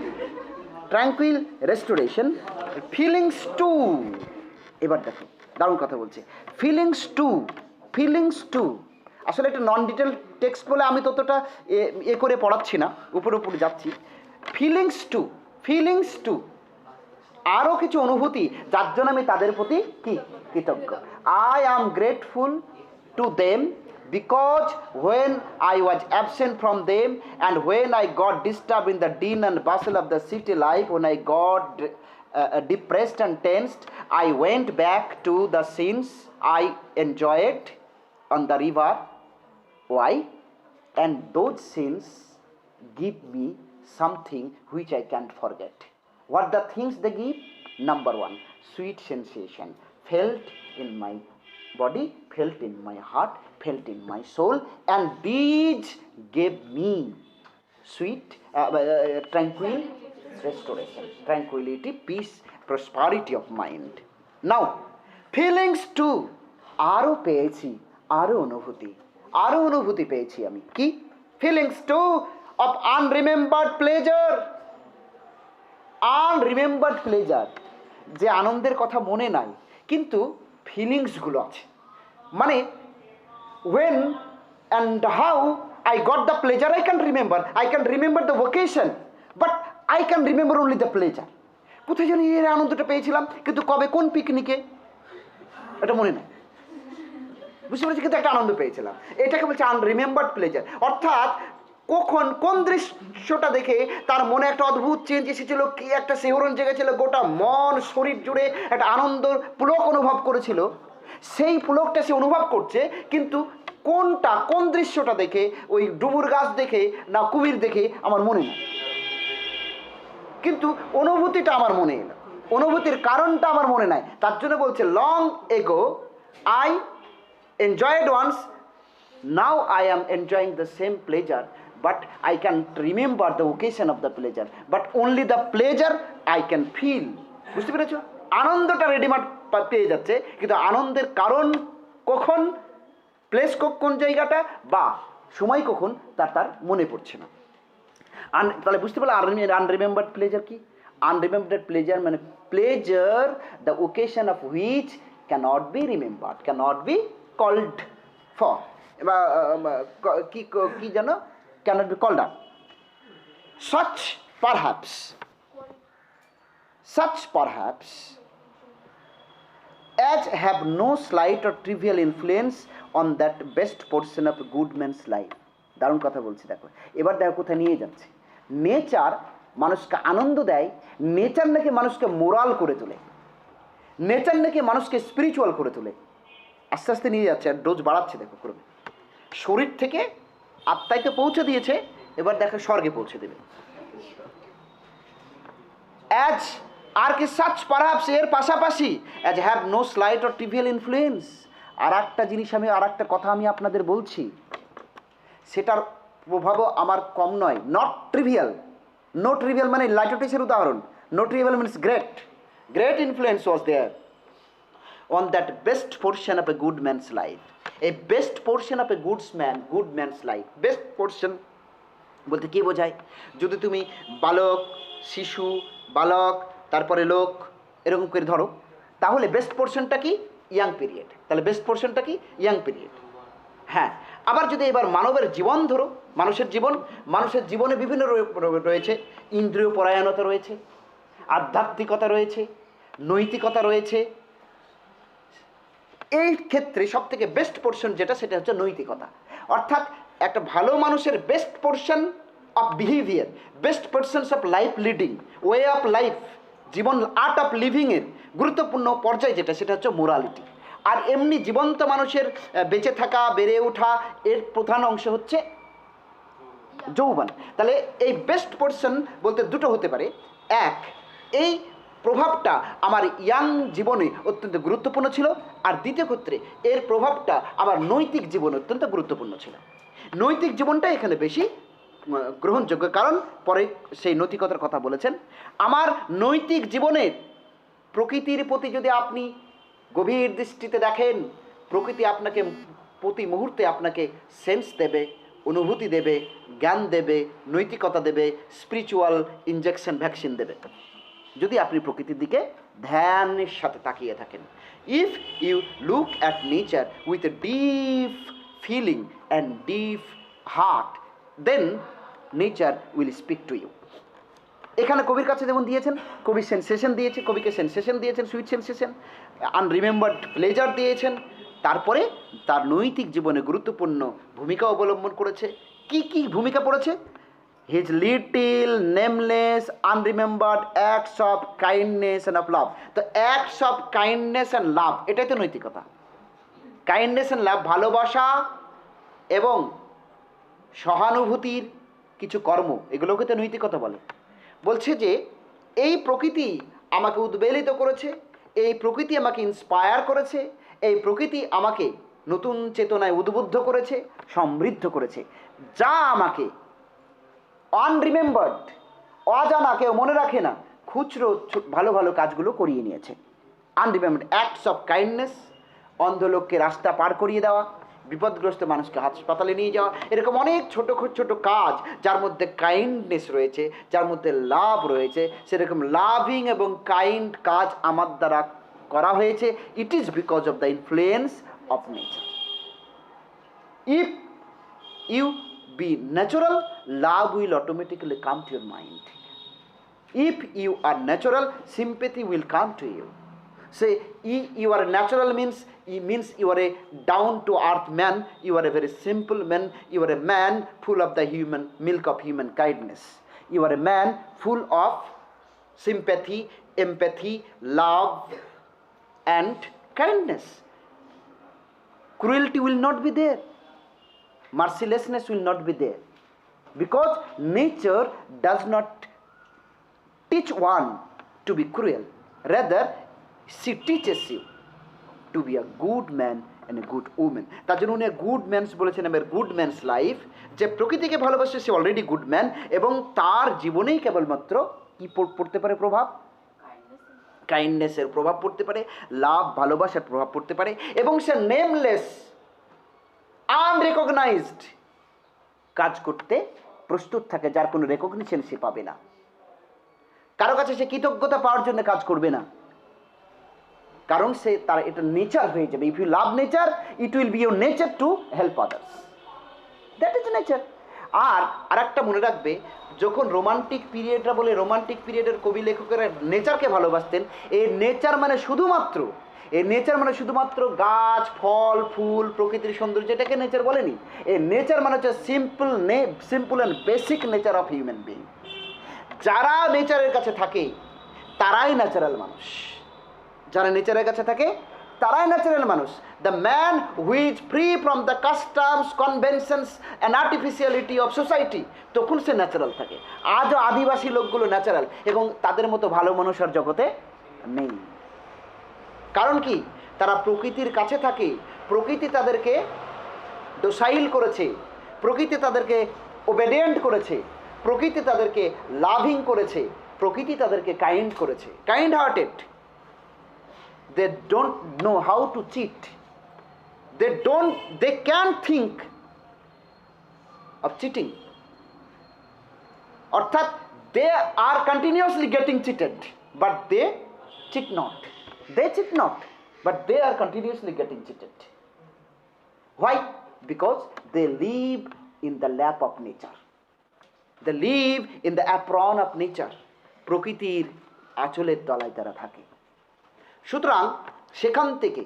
tranquil restoration feelings too, এবার দেখো দারুণ কথা বলছে, ফিলিংস টু, ফিলিংস টু। আসলে একটা নন ডিটেল টেক্সট বলে আমি ততটা করে পড়াচ্ছি না, উপরে উপরে যাচ্ছি। ফিলিংস টু, ফিলিংস টু, আরও কিছু অনুভূতি যার জন্য আমি তাদের প্রতি কি কৃতজ্ঞ। I am grateful to them because when I was absent from them and when I got disturbed in the din and bustle of the city life, when I got depressed and tensed, I went back to the scenes I enjoyed on the river. Why? And those scenes give me something which I can't forget. What the things they give? Number one, sweet sensation felt in my body, felt in my heart, felt in my soul, and these gave me sweet, tranquil restoration, tranquility, peace, prosperity of mind. Now, feelings too, আরও পেয়েছি, আরও অনুভূতি পেয়েছি আমি। কি? feelings too of unremembered pleasure, unremembered pleasure, যে আনন্দের কথা মনে নাই কিন্তু ফিলিংসগুলো আছে। মানে when and how I got the pleasure I can remember the occasion, but I can remember only the pleasure. কোথায় জানি এর আনন্দটা পেয়েছিলাম, কিন্তু কবে, কোন পিকনিকে, এটা মনে নাই। বুঝতে পেরেছি, কিন্তু একটা আনন্দ পেয়েছিলাম। এটাকে বলছে আনরিমেম্বার্ড প্লেজার। অর্থাৎ কখন কোন দৃশ্যটা দেখে তার মনে একটা অদ্ভুত চেঞ্জ এসেছিল, কি একটা শিহরণ জেগেছিল, গোটা মন শরীর জুড়ে একটা আনন্দ পুলক অনুভব করেছিল, সেই পুলকটা সে অনুভব করছে, কিন্তু কোনটা, কোন দৃশ্যটা দেখে, ওই ডুমুর গাছ দেখে না কুমির দেখে আমার মনে নেই, কিন্তু অনুভূতিটা আমার মনে এলো, অনুভূতির কারণটা আমার মনে নাই। তার জন্য বলছে long ago I enjoyed once, now I am enjoying the same pleasure, but I can remember the occasion of the pleasure, but only the pleasure I can feel. বুঝতে পেরেছো? আনন্দটা রেডিমেড পেয়ে যাচ্ছে, কিন্তু আনন্দের কারণ কখন, প্লেস কোন জায়গাটা বা সময় কখন, তার মনে পড়ছে না। তাহলে বুঝতে পারলে আনরিমেম্বার্ড প্লেজার কি? আনরিমেম্বার্ড প্লেজার মানে pleasure the occasion of which cannot be remembered, cannot be called for, কি জানো, cannot be called up. Such perhaps as have no slight or trivial influence on that best portion of a good man's life. দারুণ কথা বলছি, দেখো এবার দেখো কোথায় নিয়ে যাচ্ছে। নেচার মানুষকে আনন্দ দেয়, নেচার নাকি মানুষকে মোরাল করে তোলে, নেচার নাকি মানুষকে স্পিরিচুয়াল করে তোলে। আস্তে আস্তে নিয়ে যাচ্ছে, আর ডোজ বাড়াচ্ছে, দেখো করবে। শরীর থেকে আত্মাকে পৌঁছে দিয়েছে, এবার দেখো স্বর্গে পৌঁছে দেবে। অ্যাজ আর কি সাচ পারহ্যাপস, এর পাশাপাশি as have no slight or trivial influence. আর একটা জিনিস আর একটা কথা আমি আপনাদের বলছি, সেটার প্রভাবও আমার কম নয়। নট ট্রিভিয়াল, নো ট্রিভিয়াল মানে লাইটোটিসের উদাহরণ, no trivial means great, Great influence was there on that best portion of a good man's life. A best portion of a good man's life. Best portion বলতে কী বোঝায়? যদি তুমি বালক, শিশু, বালক, তারপরে লোক এরকম করে ধরো, তাহলে বেস্ট পোর্শনটা কি? Young period. তাহলে বেস্ট পোর্শনটা কি? Young period. হ্যাঁ, আবার যদি এবার মানবের জীবন ধরো, মানুষের জীবনে বিভিন্ন রয়েছে, ইন্দ্রিয় পরায়ণতা রয়েছে, আধ্যাত্মিকতা রয়েছে, নৈতিকতা রয়েছে। এই ক্ষেত্রে সবথেকে বেস্ট পোর্শন যেটা, সেটা হচ্ছে নৈতিকতা। অর্থাৎ একটা ভালো মানুষের best portion of behaviour, best portions of life leading, way of life, জীবন আর্ট অফ লিভিংয়ের গুরুত্বপূর্ণ পর্যায় যেটা, সেটা হচ্ছে মোরালিটি। আর এমনি জীবন্ত মানুষের বেঁচে থাকা, বেড়ে ওঠা, এর প্রধান অংশ হচ্ছে যৌবন। তাহলে এই বেস্ট পোর্শন বলতে দুটো হতে পারে। এক, এই প্রভাবটা আমার ইয়াং জীবনে অত্যন্ত গুরুত্বপূর্ণ ছিল, আর দ্বিতীয় ক্ষেত্রে এর প্রভাবটা আমার নৈতিক জীবনে অত্যন্ত গুরুত্বপূর্ণ ছিল। নৈতিক জীবনটা এখানে বেশি গ্রহণযোগ্য, কারণ পরে সেই নৈতিকতার কথা বলেছেন। আমার নৈতিক জীবনের প্রকৃতির প্রতি যদি আপনি গভীর দৃষ্টিতে দেখেন, প্রকৃতি আপনাকে প্রতি মুহূর্তে আপনাকে সেন্স দেবে, অনুভূতি দেবে, জ্ঞান দেবে, নৈতিকতা দেবে, স্পিরিচুয়াল ইনজেকশন, ভ্যাকসিন দেবে, যদি আপনি প্রকৃতির দিকে ধ্যানের সাথে তাকিয়ে থাকেন। If you look at nature with a deep feeling and deep heart, then nature will speak to you. এখানে কবির কাছে যেমন দিয়েছেন, কবি সেন্সেশন দিয়েছে, কবিকে সেন্সেশন দিয়েছেন, সুইট সেন্সেশন, আনরিমেম্বার্ড প্লেজার দিয়েছেন। তারপরে তার নৈতিক জীবনে গুরুত্বপূর্ণ ভূমিকা অবলম্বন করেছে। কি কি ভূমিকা পড়েছে? His little nameless unremembered acts of kindness and of love. তো acts of kindness and love, এটাই তো নৈতিকতা। কাইন্ডনেস অ্যান্ড লাভ, ভালোবাসা এবং সহানুভূতির কিছু কর্ম, এগুলোকে তো নৈতিকতা বলে। বলছে যে এই প্রকৃতি আমাকে উদ্বেলিত করেছে, এই প্রকৃতি আমাকে ইন্সপায়ার করেছে, এই প্রকৃতি আমাকে নতুন চেতনায় উদ্বুদ্ধ করেছে, সমৃদ্ধ করেছে, যা আমাকে আনরিমেম্বার্ড, অজানা, কেউ মনে রাখে না, খুচরো ভালো ভালো কাজগুলো করিয়ে নিয়েছে। আনরিমেম্বার্ড অ্যাক্টস অফ কাইন্ডনেস, অন্ধ লোককে রাস্তা পার করিয়ে দেওয়া, বিপদগ্রস্ত মানুষকে হাসপাতালে নিয়ে যাওয়া, এরকম অনেক ছোট ছোট কাজ যার মধ্যে কাইন্ডনেস রয়েছে, যার মধ্যে লাভ রয়েছে, সেরকম লাভিং এবং কাইন্ড কাজ আমার দ্বারা করা হয়েছে। It is because of the influence of nature. If you be natural, love will automatically come to your mind. If you are natural, sympathy will come to you. Say you are natural means you are a down to earth man, you are a very simple man, you are a man full of the human milk of human kindness, you are a man full of sympathy, empathy, love and kindness. Cruelty will not be there, mercilessness will not be there, because nature does not teach one to be cruel, rather she teaches you to be a good man and a good woman. তার জন্য উনি good man's বলেছেন, আমার good man's life. যে প্রকৃতিকে ভালোবাসে সে already good man, এবং তার জীবনেই কেবলমাত্র কি পড়তে পারে প্রভাব? কাইন্ডনেসের প্রভাব পড়তে পারে, লাভ, ভালোবাসার প্রভাব পড়তে পারে, এবং সে নেমলেস, আনরেকগনাইজড কাজ করতে প্রস্তুত থাকে, যার কোনো রেকগনিশন সে পাবে না। কারো কাছে সে কৃতজ্ঞতা পাওয়ার জন্য কাজ করবে না, কারণ সে তার এটা নেচার হয়ে যাবে। If you love nature, it will be your nature to help others, that is nature. আর একটা মনে রাখবে, যখন রোমান্টিক পিরিয়ডরা বলে, রোমান্টিক পিরিয়ডের কবি লেখকেরা নেচারকে ভালোবাসতেন। এই নেচার মানে শুধুমাত্র গাছ, ফল, ফুল, প্রকৃতির সৌন্দর্য, এটাকে নেচার বলেনি। এই নেচার মানে হচ্ছে simple and basic nature of human being. যারা নেচারের কাছে থাকে তারাই ন্যাচারাল মানুষ, যারা নেচারের কাছে থাকে তারাই ন্যাচারাল মানুষ। The man who is free from the customs, conventions and artificiality of society, তখন সে ন্যাচারাল থাকে। আজও আদিবাসী লোকগুলো ন্যাচারাল, এবং তাদের মতো ভালো মানুষ আর জগতে নেই। কারণ কি? তারা প্রকৃতির কাছে থাকে, প্রকৃতি তাদেরকে ডোসাইল করেছে, প্রকৃতি তাদেরকে ওবেডিয়েন্ট করেছে, প্রকৃতি তাদেরকে লাভিং করেছে, প্রকৃতি তাদেরকে কাইন্ড করেছে, kind hearted. they don't know how to cheat, they can't think of cheating. অর্থাৎ they are continuously getting cheated, but they cheat not, but they are continuously getting cheated. Why? Because they live in the lap of nature, they live in the apron of nature. প্রকৃতির আঁচলের তলায় তারা থাকে। সুতরাং সেখান থেকে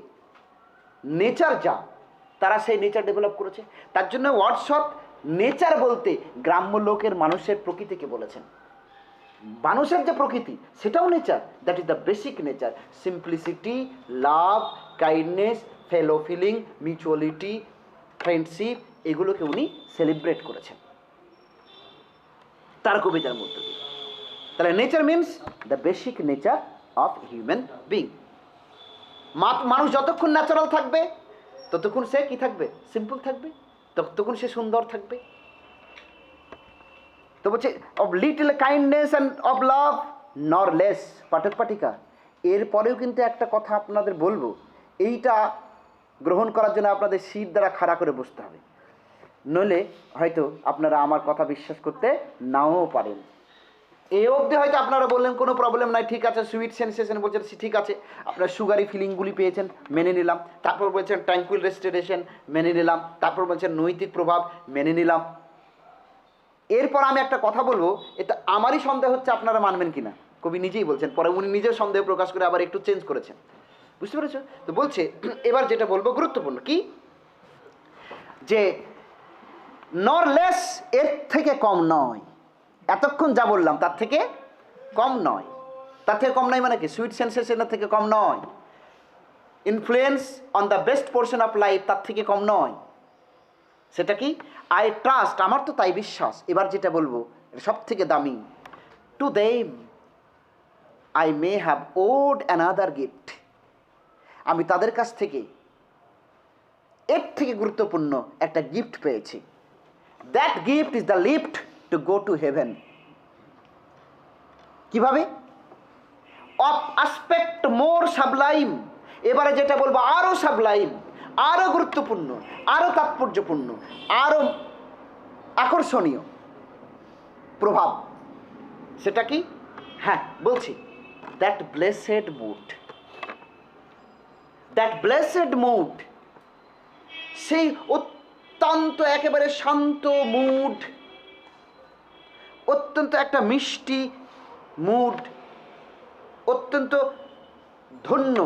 nature যা, তারা সেই নেচার ডেভেলপ করেছে। তার জন্য ওয়ার্ডসওয়ার্থ নেচার বলতে গ্রাম্য লোকের মানুষের প্রকৃতিকে বলেছেন। মানুষের যে প্রকৃতি সেটাও nature, that is the basic nature. Simplicity, love, kindness, fellow feeling, mutuality, friendship, এগুলোকে উনি সেলিব্রেট করেছেন তার কবিতার মধ্যে দিয়ে। তাহলে nature means the basic nature of human being. মানুষ যতক্ষণ ন্যাচারাল থাকবে ততক্ষণ সে কি থাকবে? সিম্পল থাকবে, ততক্ষণ সে সুন্দর থাকবে। তো বলছে of little kindness and of লাভ নর লেস। পাঠক পাঠিকা, এরপরেও কিন্তু একটা কথা আপনাদের বলবো, এইটা গ্রহণ করার জন্য আপনাদের শীত দ্বারা খাড়া করে বসতে হবে, নইলে হয়তো আপনারা আমার কথা বিশ্বাস করতে নাও পারেন। এই অবধি হয়তো আপনারা বললেন কোনো প্রবলেম নাই, ঠিক আছে, সুইট সেন্সেশন বলছেন ঠিক আছে, আপনার সুগারি ফিলিংগুলি পেয়েছেন, মেনে নিলাম। তারপর বলছেন ট্র্যাঙ্কুইল রেস্টিরেশন, মেনে নিলাম। তারপর বলছেন নৈতিক প্রভাব, মেনে নিলাম। এরপর আমি একটা কথা বলবো, এটা আমারই সন্দেহ হচ্ছে আপনারা মানবেন কিনা। কবি নিজেই বলছেন, পরে উনি নিজেও সন্দেহ প্রকাশ করে আবার একটু চেঞ্জ করেছেন, বুঝতে পেরেছো? তো বলছে এবার যেটা বলবো গুরুত্বপূর্ণ কি, যে নর লেস, এর থেকে কম নয়। এতক্ষণ যা বললাম তার থেকে কম নয়। তার থেকে কম নয় মানে কি? সুইট সেন্সেশনের থেকে কম নয়। Influence on the best portion of life, তার থেকে কম নয়। সেটা কি? আই ট্রাস্ট, আমার তো তাই বিশ্বাস। এবার যেটা বলবো সব থেকে দামি, to them I may have owed another gift. আমি তাদের কাছ থেকে এর থেকে গুরুত্বপূর্ণ একটা গিফট পেয়েছি। That gift is the lift to go to heaven. কিভাবে? Of aspect more sublime. এবারে যেটা বলবো আরো সাবলাইম, আরো গুরুত্বপূর্ণ, আরো তাৎপর্যপূর্ণ, আরো আকর্ষণীয় প্রভাব। সেটা কি? হ্যাঁ বলছি, that blessed mood, that blessed mood, সেই অত্যন্ত একেবারে শান্ত মুড, অত্যন্ত একটা মিষ্টি মুড, অত্যন্ত ধন্য,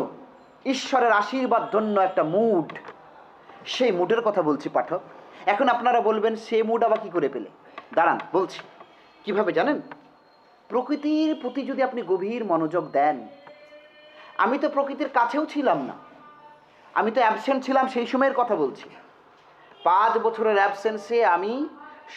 ঈশ্বরের আশীর্বাদ ধন্য একটা মুড। সেই মুডের কথা বলছি পাঠক। এখন আপনারা বলবেন সে মুড আবার কী করে পেলে? দাঁড়ান বলছি। কিভাবে জানেন? প্রকৃতির প্রতি যদি আপনি গভীর মনোযোগ দেন, আমি তো প্রকৃতির কাছেও ছিলাম না, আমি তো অ্যাবসেন্ট ছিলাম, সেই সময়ের কথা বলছি। 5 বছরের অ্যাবসেন্সে আমি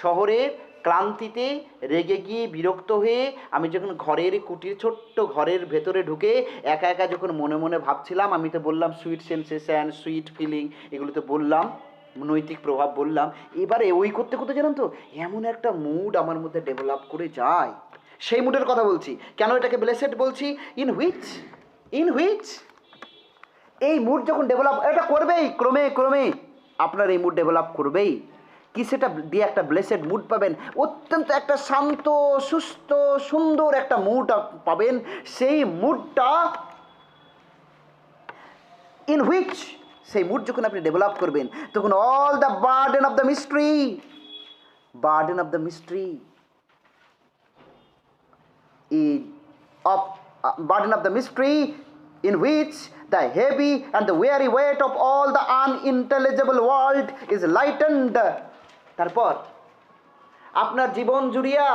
শহরের ক্লান্তিতে রেগে গিয়ে বিরক্ত হয়ে আমি যখন ঘরের কুটির ছোট্ট ঘরের ভেতরে ঢুকে একা একা যখন মনে মনে ভাবছিলাম, আমি তো বললাম সুইট সেন্সেশন, সুইট ফিলিং, এগুলো তো বললাম, নৈতিক প্রভাব বললাম। এবারে ওই করতে করতে জানেন তো এমন একটা মুড আমার মধ্যে ডেভেলপ করে যায়, সেই মুডের কথা বলছি। কেন এটাকে ব্লেসেড বলছি? ইন হুইচ এই মুড যখন ডেভেলপ, এটা করবেই, ক্রমে ক্রমে আপনার এই মুড ডেভেলপ করবেই। কি সেটা দিয়ে একটা ব্লেসেড মুড পাবেন, অত্যন্ত একটা শান্ত, সুস্থ, সুন্দর একটা মুড পাবেন। সেই মুডটা ইন হুইচ, সেই মুড যখন আপনি ডেভেলপ করবেন, তখন all the burden of the mystery, burden of the mystery burden of the mystery in which the heavy and the weary weight of all the unintelligible world is lightened. তারপর আপনার জীবন জুড়িয়া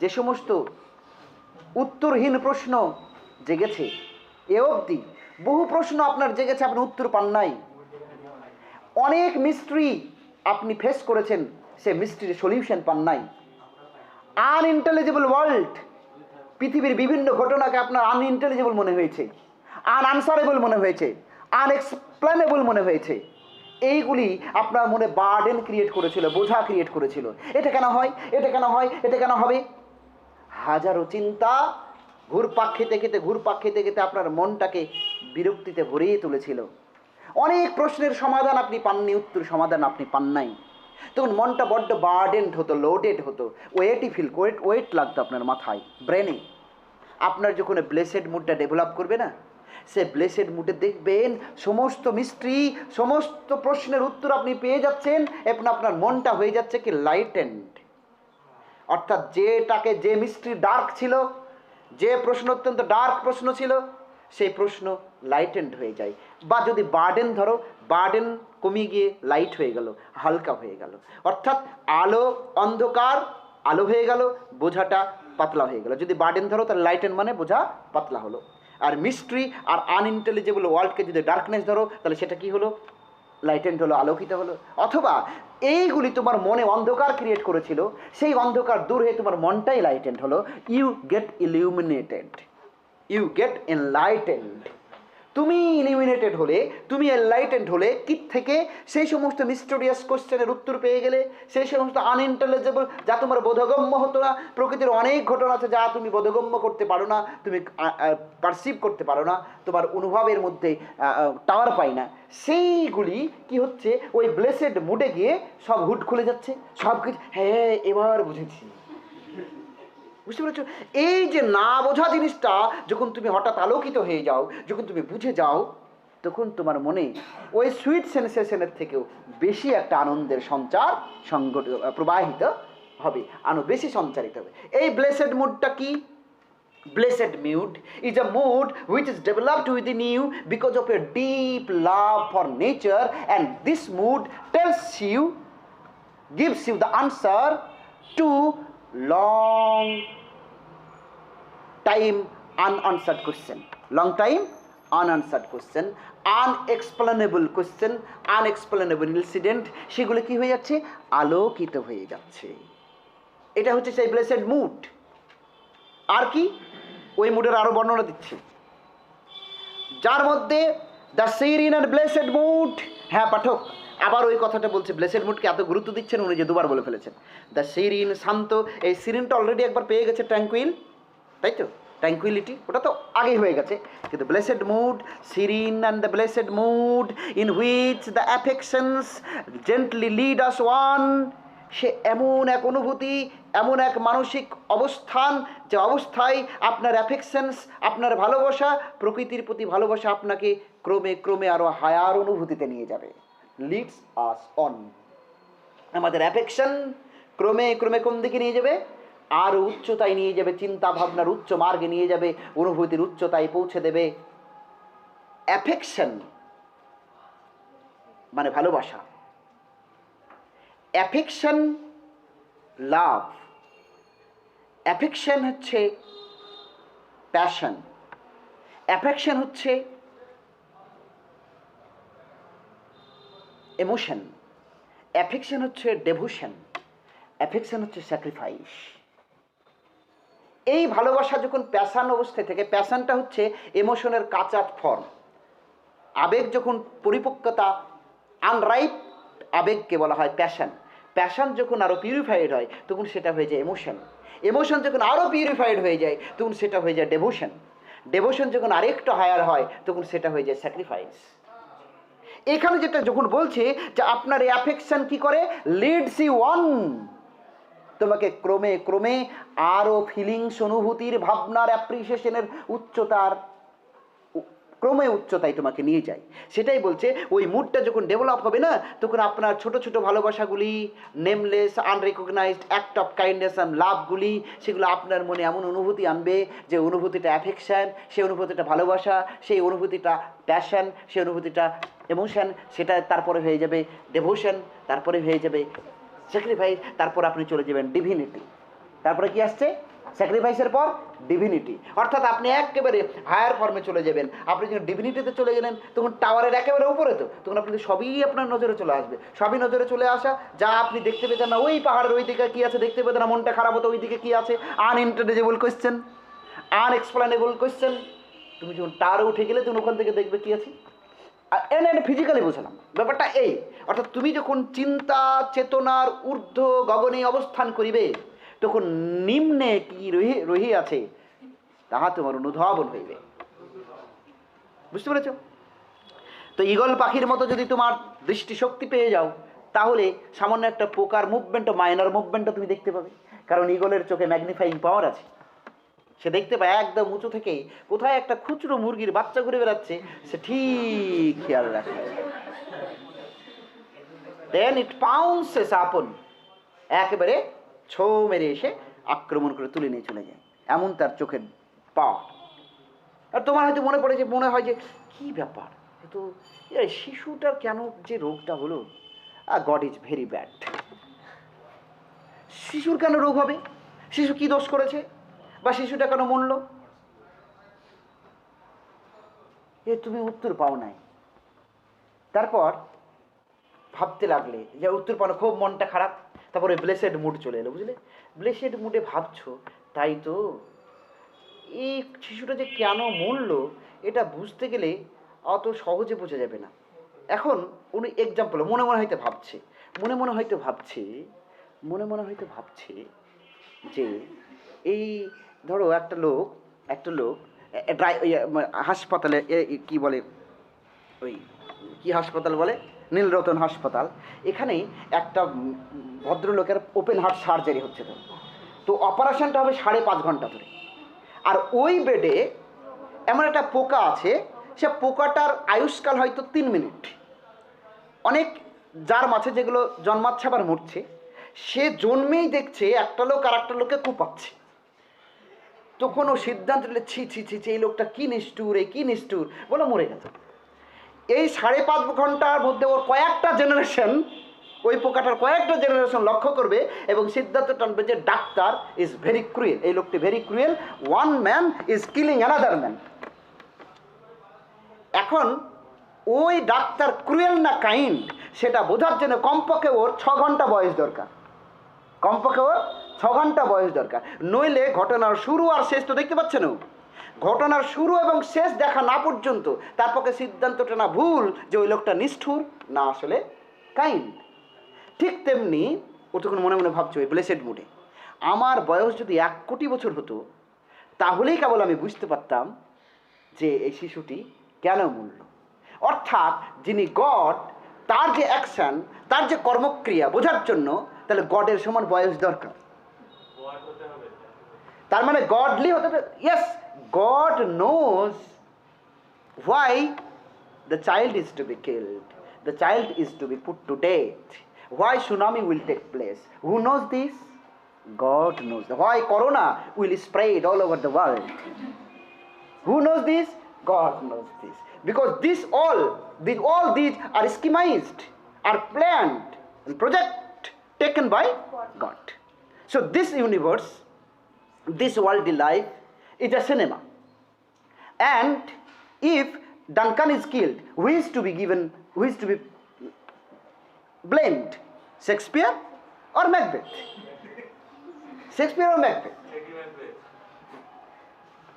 যে সমস্ত উত্তরহীন প্রশ্ন জেগেছে, এ অবধি বহু প্রশ্ন আপনার জেগেছে, আপনি উত্তর পান নাই। অনেক মিস্ট্রি আপনি ফেস করেছেন, সে মিস্ট্রির সলিউশন পান নাই। আনইন্টেলিজেবল ওয়ার্ল্ড, পৃথিবীর বিভিন্ন ঘটনাকে আপনার আনইন্টেলিজেবল মনে হয়েছে, আনআনসারেবল মনে হয়েছে, আনএক্সপ্লেনেবল মনে হয়েছে। এইগুলি আপনার মনে বার্ডেন ক্রিয়েট করেছিল, বোঝা ক্রিয়েট করেছিল। এটা কেন হয়, এটা কেন হয়, এটা কেন হবে? হাজারো চিন্তা ঘুরপাক খেতে খেতে আপনার মনটাকে বিরক্তিতে ভরিয়ে তুলেছিল। অনেক প্রশ্নের সমাধান আপনি পাননি, উত্তর সমাধান আপনি পান নাই। তখন মনটা বড্ড বার্ডেন্ড হতো, লোডেড হতো, ওয়েট লাগতো আপনার মাথায়, ব্রেনে। আপনার যখন ব্লেসেড মুডটা ডেভেলপ করবে না, সে ব্লেসেড মুডে দেখবেন সমস্ত মিস্ট্রি, সমস্ত প্রশ্নের উত্তর আপনি পেয়ে যাচ্ছেন এবং আপনার মনটা হয়ে যাচ্ছে কি লাইটেন্ড। অর্থাৎ যে মিস্ট্রি ডার্ক ছিল, যে প্রশ্ন অত্যন্ত ডার্ক প্রশ্ন ছিল, সেই প্রশ্ন লাইটেন্ড হয়ে যায়। বা যদি বার্ডেন ধরো, বার্ডেন কমিয়ে গিয়ে লাইট হয়ে গেল, হালকা হয়ে গেল। অর্থাৎ অন্ধকার আলো হয়ে গেল, বোঝাটা পাতলা হয়ে গেল। যদি বার্ডেন ধরো তাহলে লাইটেন মানে বোঝা পাতলা হলো। আর মিস্ট্রি আর আনইন্টেলিজেবল ওয়ার্ল্ডকে যদি ডার্কনেস ধরো তাহলে সেটা কি হলো? লাইটেন্ড হলো, আলোকিত হলো। অথবা এইগুলি তোমার মনে অন্ধকার ক্রিয়েট করেছিল, সেই অন্ধকার দূর হয়ে তোমার মনটাই লাইটেন্ড হলো। You get illuminated, you get enlightened. তুমি ইলিউমিনেটেড হলে, তুমি এনলাইটেন্ড হলে কি থেকে? সেই সমস্ত মিস্টেরিয়াস কোশ্চেনের উত্তর পেয়ে গেলে, সেই সমস্ত আনইন্টেলিজেবল, যা তোমার বোধগম্য হতো না। প্রকৃতির অনেক ঘটনা আছে যা তুমি বোধগম্য করতে পারো না, তুমি পারসিভ করতে পারো না, তোমার অনুভবের মধ্যে টাওয়ার পাই না। সেইগুলি কি হচ্ছে? ওই ব্লেসেড মুডে গিয়ে সব হুড খুলে যাচ্ছে, সব কিছু হ্যাঁ এবার বুঝেছি। বুঝতে পেরেছ? এই যে না বোঝা জিনিসটা যখন তুমি হঠাৎ আলোকিত হয়ে যাও, যখন তুমি বুঝে যাও, তখন তোমার মনে ওই সুইট সেন্সেশনের থেকেও বেশি একটা আনন্দের সঞ্চার প্রবাহিত হবে, বেশি সঞ্চারিত হবে। এই ব্লেসেড মুডটা কি? Blessed mood is a mood which is developed within you because of your deep love for nature, and this mood gives you the answer to long time unanswered question, unexplainable question, unexplainable incident, সেগুলো কি হয়ে যাচ্ছে? আলোকিত হয়ে যাচ্ছে। এটা হচ্ছে সেই ব্লেসেড মুড। আর কি? ওই মুডের আরো বর্ণনা দিচ্ছি, যার মধ্যে the serene and blessed mood. হ্যাঁ পাঠক, আবার ওই কথাটা বলছে, ব্লেসেড মুডকে এত গুরুত্ব দিচ্ছেন উনি যে দুবার বলে ফেলেছেন। দ্য সিরিন, শান্ত। এই সিরিনটা অলরেডি একবার পেয়ে গেছে, ট্র্যাঙ্কুইল, তাই তো? ট্র্যাঙ্কুইলিটি ওটা তো আগেই হয়ে গেছে। কিন্তু blessed mood, serene and the blessed mood in which the affections gently lead us on. সে এমন এক অনুভূতি, এমন এক মানসিক অবস্থান, যে অবস্থায় আপনার অ্যাফেকশনস, আপনার ভালোবাসা, প্রকৃতির প্রতি ভালোবাসা আপনাকে ক্রমে ক্রমে আরও হায়ার অনুভূতিতে নিয়ে যাবে। Leads us on. আমাদের অ্যাফেকশন ক্রমে ক্রমে কোন দিকে নিয়ে যাবে? আরও উচ্চতায় নিয়ে যাবে, চিন্তা ভাবনার উচ্চ মার্গে নিয়ে যাবে, অনুভূতির উচ্চতায় পৌঁছে দেবে। অ্যাফেকশন মানে ভালোবাসা। অ্যাফেকশন, লাভ। অ্যাফেকশন হচ্ছে প্যাশন, অ্যাফেকশন হচ্ছে ইমোশন, অ্যাফেকশন হচ্ছে ডেভোশন, অ্যাফেকশন হচ্ছে স্যাক্রিফাইস। এই ভালোবাসা যখন প্যাশন অবস্থায় থেকে, প্যাশনটা হচ্ছে ইমোশনের কাঁচা ফর্ম। আবেগ যখন পরিপক্কতা, আনরাইপ আবেগকে বলা হয় প্যাশন। প্যাশন যখন আরও পিউরিফাইড হয় তখন সেটা হয়ে যায় ইমোশন। ইমোশন যখন আরও পিউরিফাইড হয়ে যায় তখন সেটা হয়ে যায় ডেভোশন। ডেভোশন যখন আরেকটু হায়ার হয় তখন সেটা হয়ে যায় স্যাক্রিফাইস। এখানে যেটা যখন বলছে যে আপনার এই অ্যাফেকশন কি করে? Leads you on. তোমাকে ক্রমে ক্রমে আরও ফিলিংস, অনুভূতির, ভাবনার, অ্যাপ্রিসিয়েশনের উচ্চতার ক্রমে উচ্চতায় তোমাকে নিয়ে যায়। সেটাই বলছে, ওই মুডটা যখন ডেভেলপ হবে না, তখন আপনার ছোট ছোট ভালোবাসাগুলি, nameless, unrecognised act of kindness and লাভগুলি, সেগুলো আপনার মনে এমন অনুভূতি আনবে যে অনুভূতিটা অ্যাফেকশান, সেই অনুভূতিটা ভালোবাসা, সেই অনুভূতিটা প্যাশন, সেই অনুভূতিটা ইমোশন, সেটা তারপরে হয়ে যাবে ডেভোশন, তারপরে হয়ে যাবে স্যাক্রিফাইস, তারপর আপনি চলে যাবেন ডিভিনিটি। তারপরে কি আসছে? স্যাক্রিফাইসের পর ডিভিনিটি। অর্থাৎ আপনি একেবারে হায়ার ফর্মে চলে যাবেন। আপনি যখন ডিভিনিটিতে চলে গেলেন তখন টাওয়ারের একেবারে উপরে, তো তখন আপনি সবই আপনার নজরে চলে আসবে। সবই নজরে চলে আসা, যা আপনি দেখতে পেতেন না, ওই পাহাড়ের ওই দিকে কী আছে দেখতে পেতেন না, মনটা খারাপ হতো ওই দিকে কী আছে, আনইন্টেলিজেবল কোয়েশ্চেন, আনএক্সপ্লেনেবল কোয়েশ্চেন, তুমি যখন টাওয়ারে উঠে গেলে তখন ওখান থেকে দেখবে কী আছে। আর এটা ফিজিক্যালি বোঝালাম ব্যাপারটা এই। অর্থাৎ তুমি যখন চিন্তা চেতনার ঊর্ধ্ব গগনে অবস্থান করিবে তখন নিম্নে কি রহি আছে, তাহা তোমার অনুধাবন হইবে। বুঝতে পেরেছ? তো ঈগল পাখির মতো যদি তোমার দৃষ্টিশক্তি পেয়ে যাও, তাহলে সামান্য একটা পোকার মুভমেন্টও, মাইনর মুভমেন্টও তুমি দেখতে পাবে। কারণ ঈগলের চোখে ম্যাগনিফাইং পাওয়ার আছে, সে দেখতে পায় একদম উঁচু থেকে কোথায় একটা খুচরো মুরগির বাচ্চা ঘুরে বেড়াচ্ছে, সে ঠিক খেয়াল রাখে। দেন ইট পাউন্সেস আপন, একেবারে ছো মেরে এসে আক্রমণ করে তুলে নিয়ে চলে যায়, এমন তার চোখের পাওয়ার। আর তোমার হয়তো মনে হয় যে কি ব্যাপার, তো শিশুটার কেন যে রোগটা হলো, গড ইজ ভেরি ব্যাড। শিশুর কেন রোগ হবে? শিশু কি দোষ করেছে? বা শিশুটা কেন মরল? তুমি উত্তর পাও নাই। তারপর ভাবতে লাগলে, যে উত্তর পাও, খুব মনটা খারাপ। তারপরে ব্লেসেড মুড চলে এলো, বুঝলে? ব্লেসেড মুডে ভাবছো, তাই তো এই শিশুটা যে কেন মরল এটা বুঝতে গেলে অত সহজে বোঝা যাবে না। এখন উনি এক্সাম্পল মনে হয়তো ভাবছে যে এই ধরো একটা লোক হাসপাতালে, কি বলে, ওই কি হাসপাতাল বলে, নীলরতন হাসপাতাল, এখানে একটা ভদ্রলোকের ওপেন হার্ট সার্জারি হচ্ছে। তো অপারেশনটা হবে 5.5 ঘন্টা ধরে। আর ওই বেডে এমন একটা পোকা আছে, সে পোকাটার আয়ুষ্কাল হয়তো 3 মিনিট। অনেক জার্ম আছে যেগুলো জন্মাচ্ছে আবার মরছে। সে জন্মেই দেখছে একটা লোক আর একটা লোককে কুপাচ্ছে। তখন ও সিদ্ধান্ত নিলে, ছি ছি ছি ছি, এই লোকটা কি নিষ্ঠুর, বলে মরে গেল। এই 5.5 ঘন্টার মধ্যে ওর কয়েকটা জেনারেশন, ওই পোকাটার কয়েকটা জেনারেশন লক্ষ্য করবে এবং সিদ্ধান্ত টানবে যে ডাক্তার ইজ ভেরি ক্রুয়েল, এই লোকটি very cruel, one man is killing another man. এখন ওই ডাক্তার ক্রুয়েল না কাইন্ড সেটা বোঝার জন্য কমপক্ষে ওর 6 ঘন্টা বয়স দরকার, নইলে ঘটনার শুরু আর শেষ তো দেখতে পাচ্ছেন, ঘটনার শুরু এবং শেষ দেখা না পর্যন্ত তার পক্ষে সিদ্ধান্তটা না ভুল যে ওই লোকটা নিষ্ঠুর না আসলে কাইন্ড। ঠিক তেমনি ও তখন মনে মনে ভাবছে ওই ব্লেসেড মুডে, আমার বয়স যদি 1 কোটি বছর হতো, তাহলেই কেবল আমি বুঝতে পারতাম যে এই শিশুটি কেন মরল। অর্থাৎ যিনি গড, তার যে অ্যাকশন, তার যে কর্মক্রিয়া বোঝার জন্য তাহলে গডের সমান বয়স দরকার। তার মানে গডলি হতে হবে। Yes, god nose why the child is to be killed, the child is to be put to death, why tsunami will take place. Who knows this? God knows. Why corona will spread all over the world. Who knows this? God knows this. Because all these are schemized, are planned and project taken by God. So this universe, this worldly life is a cinema. And if Duncan is killed, who is to be blamed? Shakespeare or Macbeth? Shakespeare or Macbeth?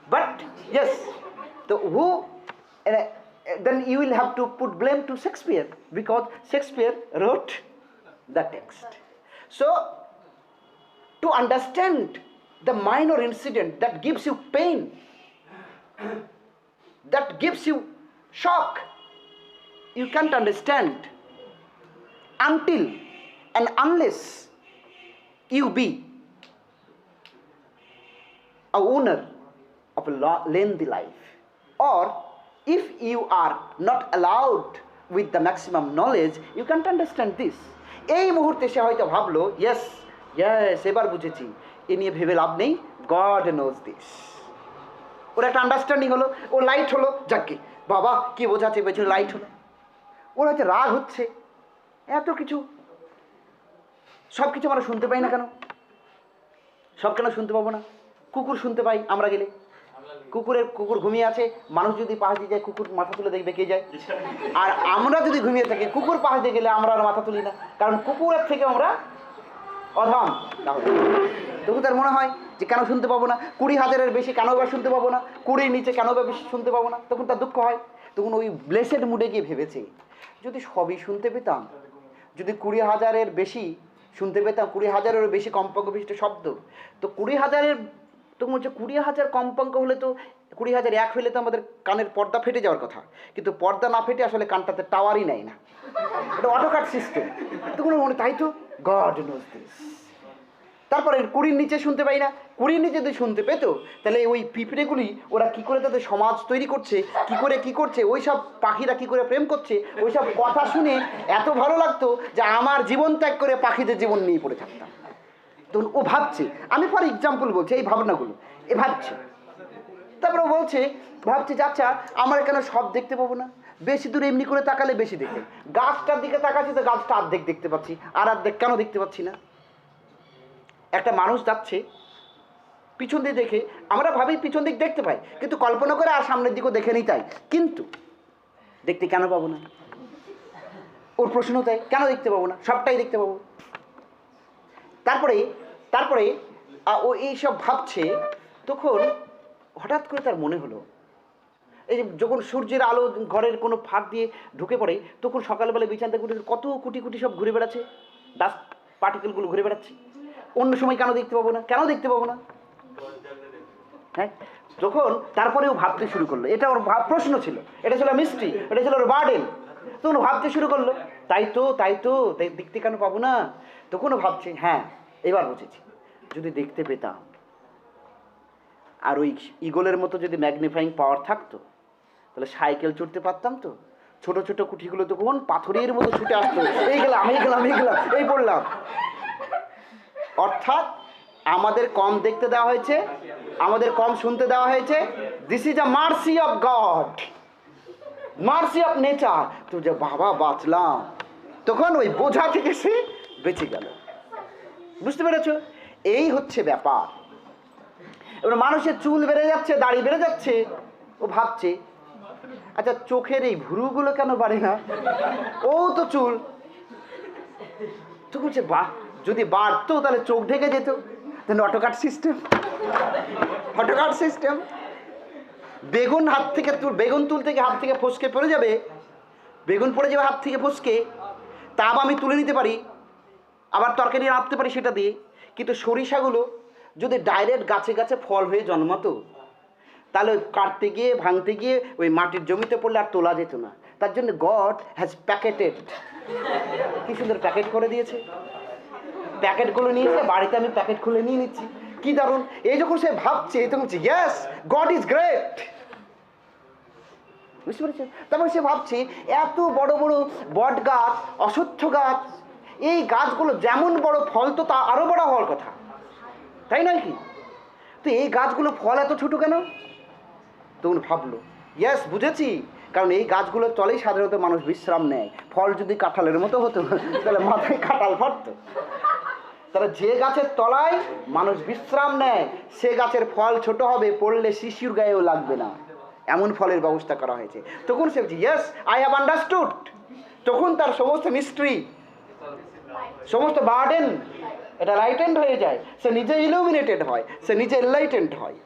But yes, so who? Then you will have to put blame to Shakespeare, because Shakespeare wrote the text. So to understand the minor incident that gives you pain, that gives you shock, you can't understand until and unless you be a owner of a lengthy life, or if you are not allowed with the maximum knowledge, you can't understand this. এই মুহূর্তে সে হয়তো ভাবলো, yes, এবার বুঝেছি, এ নিয়ে ভেবে লাভ নেই, God knows this. ওর একটা আন্ডারস্ট্যান্ডিং হলো, ও লাইট হলো, যাকে বাবা কি বোঝাচ্ছে পেছনে লাইট হলো। ওর হচ্ছে রাগ হচ্ছে, এত কিছু, সব কিছু আমরা শুনতে পাই না কেন? সব কেন শুনতে পাবো না? কুকুর শুনতে পাই আমরা গেলে, কুকুর ঘুমিয়ে আছে, মানুষ যদি পাশ দিয়ে যায় কুকুর মাথা তুলে দেখবে কে যায়। আর আমরা যদি ঘুমিয়ে থাকি, কুকুর পাশ দিয়ে গেলে আমরা আর মাথা তুলি না, কারণ কুকুরের থেকে আমরা অধম। তখন তার মনে হয় যে কেন শুনতে পাবো না, 20,000-এর বেশি কেন বা শুনতে পাবো না, 20-র নিচে কেন বা বেশি শুনতে পাবো না, তখন তার দুঃখ হয়। তখন ওই ব্লেসেড মুডে গিয়ে ভেবেছে, যদি সবই শুনতে পেতাম, যদি 20,000-এর বেশি শুনতে পেতাম, 20,000-এরও বেশি কম্পক বিশিষ্ট শব্দ, তো 20,000-এর তখন বলছে 20,000 কম্পাঙ্ক হলে তো 20,001 হলে তো আমাদের কানের পর্দা ফেটে যাওয়ার কথা, কিন্তু পর্দা না ফেটে আসলে কানটাতে টাওয়ারই নেয় না, এটা অটোকাট সিস্টেম। তখন মনে তাই তো, গড নোজ দিস। তারপরে 20 নিচে শুনতে পাই না, 20 নিচে যদি শুনতে পেতো তাহলে ওই পিঁপড়েগুলি ওরা কি করে তাদের সমাজ তৈরি করছে, কি করছে, ওই সব পাখিরা কি করে প্রেম করছে, ওই সব কথা শুনে এত ভালো লাগতো যে আমার জীবন ত্যাগ করে পাখিদের জীবন নিয়ে পড়ে থাকতাম। তখন ও ভাবছে, আমি ফর এক্সাম্পল বলছি এই ভাবনাগুলো, এ ভাবছে। তারপরে ও বলছে, ভাবছে যে আচ্ছা আমরা কেন সব দেখতে পাবো না, বেশি দূর এমনি করে তাকালে বেশি দেখতে, গাছটার দিকে তাকাচ্ছি তো গাছটা অর্ধেক দেখতে পাচ্ছি, আর অর্ধেক কেন দেখতে পাচ্ছি না? একটা মানুষ যাচ্ছে পিছন দিয়ে দেখে, আমরা ভাবি পিছন দিক দেখতে পাই, কিন্তু কল্পনা করে আর সামনের দিকেও দেখে নিই, তাই কিন্তু দেখতে কেন পাবো না? ওর প্রশ্ন তাই, কেন দেখতে পাবো না, সবটাই দেখতে পাবো। তারপরে ও এইসব ভাবছে, তখন হঠাৎ করে তার মনে হলো, এই যে যখন সূর্যের আলো ঘরের কোনো ফাঁক দিয়ে ঢুকে পড়ে, তখন সকালবেলা বিছানা থেকে উঠে কত কোটি কোটি সব ঘুরে বেড়াচ্ছে, ডাস্ট পার্টিকেলগুলো ঘুরে বেড়াচ্ছে, অন্য সময় কেন দেখতে পাবো না, কেন দেখতে পাবো না? হ্যাঁ, যখন তারপরেও ভাবতে শুরু করলো, এটা ওর প্রশ্ন ছিল, এটা ছিল মিস্ট্রি, এটা ছিল ওর বার্ডেন। তখন ভাবতে শুরু করলো, তাই তো দেখতে কেন পাবো না? তখনও ভাবছে, হ্যাঁ এবার বুঝেছি, যদি দেখতে পেতাম আর ওই ইগলের মতো যদি ম্যাগনিফাইং পাওয়ার থাকতো তাহলে সাইকেল চড়তে পারতাম তো, ছোট ছোট কুঠিগুলো তখন পাথরের মতো ছুটে আসতো, এই গেলাম এই পড়লাম। অর্থাৎ আমাদের কম দেখতে দেওয়া হয়েছে, আমাদের কম শুনতে দেওয়া হয়েছে। This is a mercy of God, mercy of nature. তো যে বাবা বাঁচলাম, তখন ওই বোঝা থেকে সে বেঁচে গেল। বুঝতে পেরেছো? এই হচ্ছে ব্যাপার। এবার মানুষের চুল বেড়ে যাচ্ছে, দাড়ি বেড়ে যাচ্ছে, ও ভাবছে আচ্ছা চোখের এই ভুরুগুলো কেন বাড়ে না, ও তো চুল। তো বলছে বাহ, যদি বাড়তো তাহলে চোখ ঢেকে যেত, অটোকাট সিস্টেম। বেগুন তুল থেকে হাত থেকে ফসকে পড়ে যাবে, বেগুন পড়ে যাবে হাত থেকে ফসকে, তা আমি তুলে নিতে পারি, আবার তরকারি রাঁধতে পারি সেটা দিয়ে। কিন্তু সরিষাগুলো যদি ডাইরেক্ট গাছে গাছে ফল হয়ে জন্মাতো, তাহলে ওই কাটতে গিয়ে ভাঙতে গিয়ে ওই মাটির জমিতে পড়লে আর তোলা যেত না। তার জন্য গড হ্যাজ প্যাকেটেড, কি সুন্দর প্যাকেট করে দিয়েছে। প্যাকেটগুলো নিয়েছে, বাড়িতে আমি প্যাকেট খুলে নিয়ে নিচ্ছি, কি দারুণ। এই যখন সে ভাবছে তখন বলছে ইয়েস, গড ইজ গ্রেট। বুঝতে পেরেছেন? তারপর সে ভাবছে এত বড় বড় বট গাছ, অশ্বত্থ গাছ, এই গাছগুলো যেমন বড়, ফল তো তা আরো বড় হওয়ার কথা, তাই নয় কি? তো এই গাছগুলো ফল এত ছোট কেন? তখন ভাবলো ইয়েস, বুঝেছি, কারণ এই গাছগুলোর তলেই সাধারণত মানুষ বিশ্রাম নেয়। ফল যদি কাঁঠালের মতো হতো তাহলে মাথায় কাঁঠাল পড়তো। তাহলে যে গাছের তলায় মানুষ বিশ্রাম নেয় সে গাছের ফল ছোট হবে, পড়লে শিশুর গায়েও লাগবে না, এমন ফলের ব্যবস্থা করা হয়েছে। তখন সে বলছে ইয়েস, আই হ্যাভ আন্ডারস্টুড। তখন তার সমস্ত মিস্ট্রি, সমস্ত বার্ডেন এটা লাইটেন্ড হয়ে যায়, সে নিজে ইলুমিনেটেড হয়, সে নিজে এনলাইটেন্ড হয়।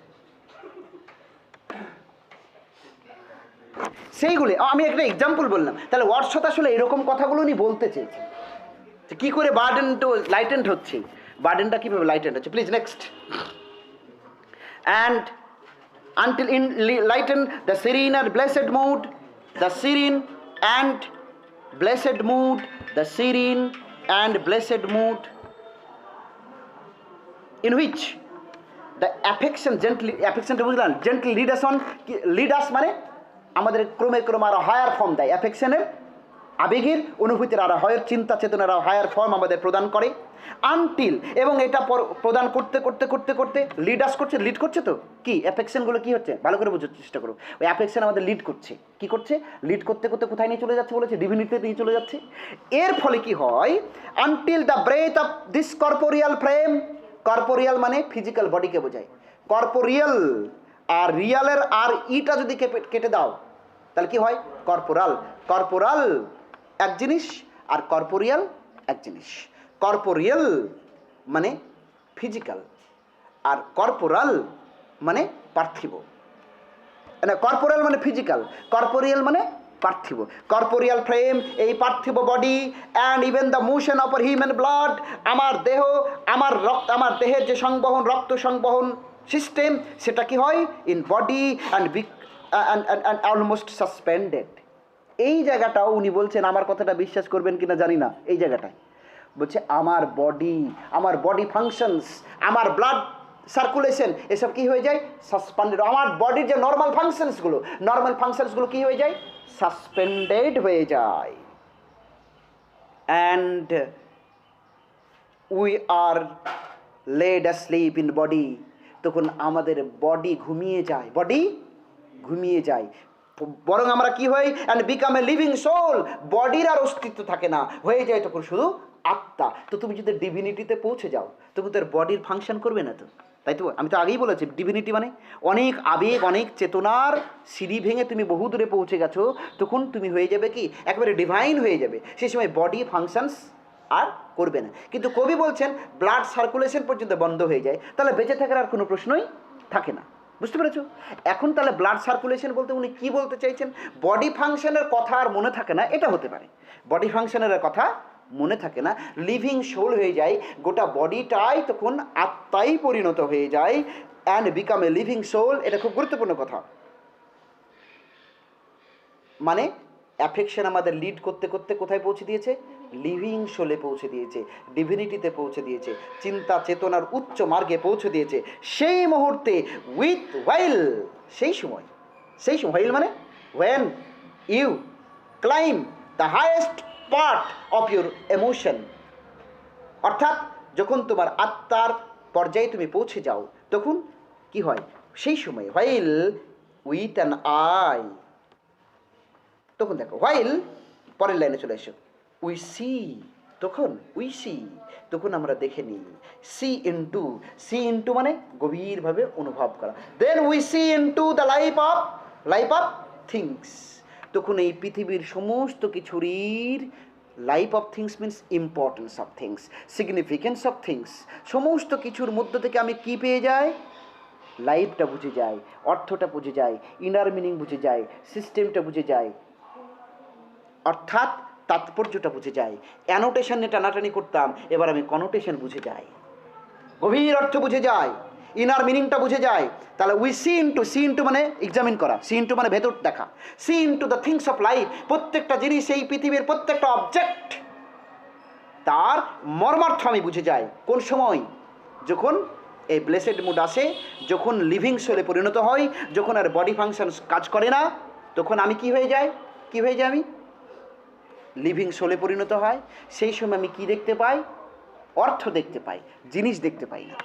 সেইগুলি আমি একটা এক্সাম্পল বললাম। তাহলে ওয়ার্ডশট আসলে এরকম কথাগুলো উনি বলতে চেয়েছে, যে কী করে বার্ডেন তো লাইটেন্ড হচ্ছে, বার্ডেনটা কীভাবে লাইটেন্ড হচ্ছে। Please next. And until in lighten the serene and blessed mood, the serene and blessed mood, the serene and blessed mood in which the affection বুঝলেন, gently lead us মানে আমাদের ক্রমে আরো হায়ার ফর্ম দেয়। অ্যাফেকশনের আবেগের অনুভূতির আরো হায়ার, চিন্তা চেতনার আরো হায়ার ফর্ম আমাদের প্রদান করে। আনটিল, এবং এটা প্রদান করতে লিড করছে তো কি অ্যাফেকশনগুলো কি হচ্ছে ভালো করে বোঝার চেষ্টা করো। ওই অ্যাফেকশন আমাদের লিড করছে, কি করছে, লিড করতে কোথায় নিয়ে চলে যাচ্ছে বলেছে, ডিভিনিটিতে নিয়ে চলে যাচ্ছে। এর ফলে কি হয়, until the breath of this corporeal frame, corporeal মানে ফিজিক্যাল বডিকে বোঝায়, কর্পোরিয়াল আর রিয়ালের আর ইটা যদি কেটে দাও তাহলে কি হয়, কর্পোরাল এক জিনিস আর কর্পোরিয়াল এক জিনিস। কর্পোরিয়াল মানে ফিজিক্যাল আর কর্পোরাল মানে পার্থিব। কর্পোরাল মানে ফিজিক্যাল, কর্পোরিয়াল মানে পার্থিব। কর্পোরিয়াল ফ্রেম, এই পার্থিব body, and even the motion of human blood, আমার দেহ, আমার দেহের যে সংবহন, রক্ত সংবহন, সিস্টেম, সেটা কি হয় in body and almost suspended. এই জায়গাটাও উনি বলছেন, আমার কথাটা বিশ্বাস করবেন কিনা জানি না, এই জায়গাটায় বলছে আমার বডি ফাংশনস, আমার ব্লাড সার্কুলেশন এসব কি হয়ে যায় সাসপেন্ডেড। আমার বডির যে নর্মাল ফাংশনসগুলো কি হয়ে যায় সাসপেন্ডেড হয়ে যায়। And we are laid asleep in body, তখন আমাদের বডি ঘুমিয়ে যায়, বরং আমরা কি হই and become a living soul, বডির আর অস্তিত্ব থাকে না, হয়ে যায় তখন শুধু আত্মা। তো তুমি যদি ডিভিনিটিতে পৌঁছে যাও তখন তোর বডির ফাংশন করবে না তো, তাই তো? আমি তো আগেই বলেছি ডিভিনিটি মানে অনেক আবেগ, অনেক চেতনার সিঁড়ি ভেঙে তুমি বহু দূরে পৌঁছে গেছো, তখন তুমি হয়ে যাবে কি একেবারে ডিভাইন হয়ে যাবে, সেই সময় বডি ফাংশনস আর করবে না। কিন্তু কবি বলছেন ব্লাড সার্কুলেশন পর্যন্ত বন্ধ হয়ে যায়, তাহলে বেঁচে থাকার আর কোনো প্রশ্নই থাকে না। বুঝতে পেরেছো? এখন তাহলে ব্লাড সার্কুলেশন বলতে উনি কি বলতে চাইছেন? বডি ফাংশনের কথা আর মনে থাকে না, এটা হতে পারে। বডি ফাংশনের কথা মনে থাকে না, লিভিং সোল হয়ে যায়, গোটা বডিটাই তখন আত্মাই পরিণত হয়ে যায়, and become a living soul. এটা খুব গুরুত্বপূর্ণ কথা। মানে অ্যাফেকশন আমাদের লিড করতে করতে কোথায় পৌঁছে দিয়েছে? লিভিং সোলে পৌঁছে দিয়েছে, ডিভিনিটিতে পৌঁছে দিয়েছে, চিন্তা চেতনার উচ্চ মার্গে পৌঁছে দিয়েছে। সেই মুহূর্তে সেই সময় হুইল মানে when you climb the highest part of your emotion, অর্থাৎ যখন তোমার আত্মার পর্যায়ে তুমি পৌঁছে যাও তখন কি হয় সেই সময় while with an eye, তখন দেখো while পরের লাইনে চলে এসো we see, তখন আমরা দেখে নিই। see into মানে গভীরভাবে অনুভব করা। then we see into the life of things, তখন এই পৃথিবীর সমস্ত কিছুরই life of things means importance of things, significance of things, সমস্ত কিছুর মধ্য থেকে আমি কি পেয়ে যাই? লাইফটা বুঝে যাই, অর্থটা বুঝে যাই, ইনার মিনিং বুঝে যাই, সিস্টেমটা বুঝে যাই, অর্থাৎ তাৎপর্যটা বুঝে যাই। অ্যানোটেশন নিয়ে টানাটানি করতাম, এবার আমি কনোটেশন বুঝে যাই, গভীর অর্থ বুঝে যাই, ইনার মিনিংটা বুঝে যায়। তাহলে উই সি ইন্টু মানে এক্সামিন করা, সি ইন্টু মানে ভেতর দেখা, see into the things of life, প্রত্যেকটা জিনিস, এই পৃথিবীর প্রত্যেকটা অবজেক্ট তার মর্মার্থ আমি বুঝে যাই। কোন সময়? যখন এই ব্লেসেড মুড আসে, যখন লিভিং সোলে পরিণত হয়, যখন আর বডি ফাংশন কাজ করে না, তখন আমি কি হয়ে যাই? আমি লিভিং সোলে পরিণত হয়। সেই সময় আমি কি দেখতে পাই? অর্থ দেখতে পাই, জিনিস দেখতে পাই না,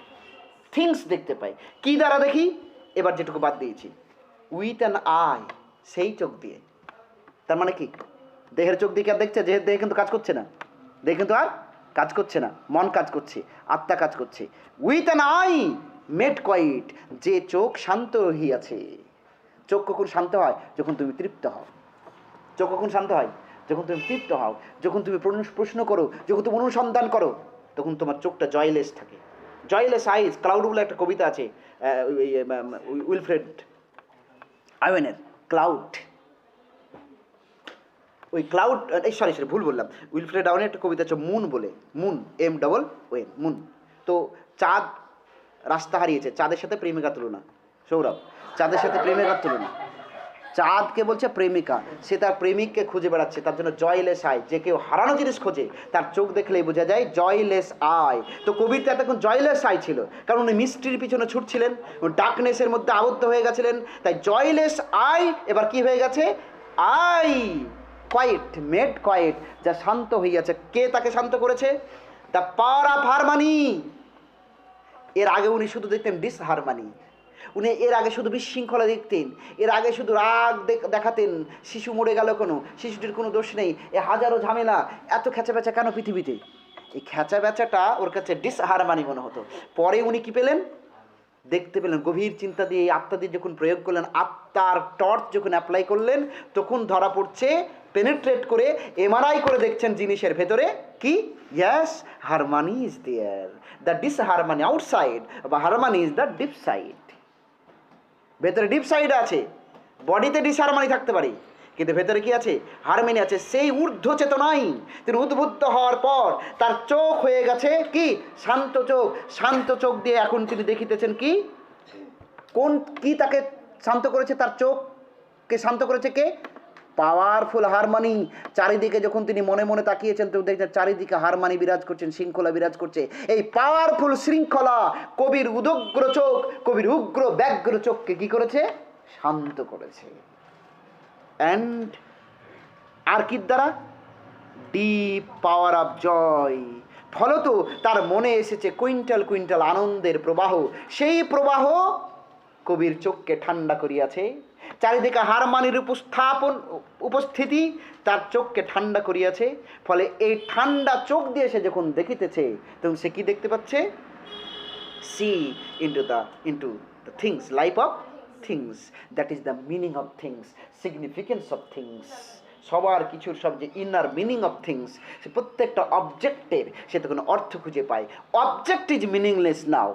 থিংস দেখতে পাই। কি দ্বারা দেখি? এবার যেটুকু বাদ দিয়েছি, উইথ অ্যান আই, সেই চোখ দিয়ে। তার মানে কি? দেহের চোখ দিয়ে কি আর দেখছে? দেহ কিন্তু কাজ করছে না, দেহ কিন্তু আর কাজ করছে না, মন কাজ করছে, আত্মা কাজ করছে। With an eye made quiet, যে চোখ শান্ত হইয়াছে। চোখ কখন শান্ত হয়? যখন তুমি তৃপ্ত হও। চোখ কখন শান্ত হয়? যখন তুমি তৃপ্ত হও, যখন তুমি প্রশ্ন করো, যখন তুমি অনুসন্ধান করো, তখন তোমার চোখটা জয়লেস থাকে। জয়লেস আইজ, ক্লাউড বলে একটা কবিতা আছে উইলফ্রেড আওয়েনের, ক্লাউড। ওই ক্লাউড, সরি ভুল বললাম, উইলফ্রেড আওয়েনের একটা কবিতা আছে মুন বলে, মুন MOON, মুন। তো চাঁদ রাস্তা হারিয়েছে, চাঁদের সাথে প্রেমিকা তুলনা। সৌরভ, চাঁদের সাথে প্রেমিকার তুলনা। চাঁদকে বলছে প্রেমিকা, সে তার প্রেমিককে খুঁজে বেড়াচ্ছে, তার জন্য জয়লেস আই। যে কেউ হারানো জিনিস খোঁজে তার চোখ দেখলেই বোঝা যায় জয়লেস আই। তো কবিতা তখন জয়লেস আই ছিল, কারণ উনি মিস্ট্রির পিছনে ছুটছিলেন, ডার্কনেসের মধ্যে আবদ্ধ হয়ে গেছিলেন, তাই জয়লেস আই এবার কি হয়ে গেছে? আই কোয়াইট, মেড কোয়াইট, যা শান্ত হইয়াছে। কে তাকে শান্ত করেছে? The power of harmony. এর আগে উনি শুধু দেখতেন ডিসহারমানি, উনি এর আগে শুধু বিশৃঙ্খলা দেখতেন, এর আগে শুধু রাগ দেখাতেন। শিশু মরে গেল, কোনো শিশুটির কোনো দোষ নেই, এ হাজারো ঝামেলা, এত খেঁচা বেচা কেন পৃথিবীতে? এই খেঁচা বেচাটা ওর কাছে ডিসহারমানি মনে হতো। পরে উনি কি পেলেন? দেখতে পেলেন, গভীর চিন্তা দিয়ে আত্মা দিয়ে যখন প্রয়োগ করলেন, আত্মার টর্চ যখন অ্যাপ্লাই করলেন, তখন ধরা পড়ছে, পেনেট্রেট করে MRI করে দেখছেন জিনিসের ভেতরে কি? Yes, harmony is there, the disharmony outside, বা harmony is the deep side. ভেতরে ডিপ সাইড আছে, বডিতে ডিসহারমানি থাকতে পারে, কিন্তু ভেতরে কি আছে? হারমানি আছে। সেই ঊর্ধ্ব চেতনাই তিনি উদ্বুদ্ধ হওয়ার পর তার চোখ হয়ে গেছে কি? শান্ত চোখ। শান্ত চোখ দিয়ে এখন তিনি দেখিতেছেন কি? কি তাকে শান্ত করেছে? তার চোখকে শান্ত করেছে কে? Powerful harmony. চারিদিকে যখন তিনি মনে মনে তাকিয়েছেন তো দেখছেন চারিদিকে হারমোনি বিরাজ করছেন, শৃঙ্খলা বিরাজ করছে। এই পাওয়ারফুল শৃঙ্খলা কবির উদগ্র চোখ, কবির উগ্র ব্যগ্র চোখকে কি করেছে? শান্ত করেছে। অ্যান্ড আর কি দ্বারা? Deep power of joy. ফলত তার মনে এসেছে কুইন্টাল কুইন্টাল আনন্দের প্রবাহ। সেই প্রবাহ কবির চোখকে ঠান্ডা করিয়াছে। চারিদিকে হারমানির উপস্থিতি তার চোখকে ঠান্ডা করিয়াছে। ফলে এই ঠান্ডা চোখ দিয়ে সে যখন দেখিতেছে তখন সে কি দেখতে পাচ্ছে? See into the things, life of things, that is the meaning of things, significance of things. সবার কিছুর সব যে ইনার মিনিং অফ থিংস, সে প্রত্যেকটা অবজেক্টের সে তখন অর্থ খুঁজে পায়। Object is meaningless now,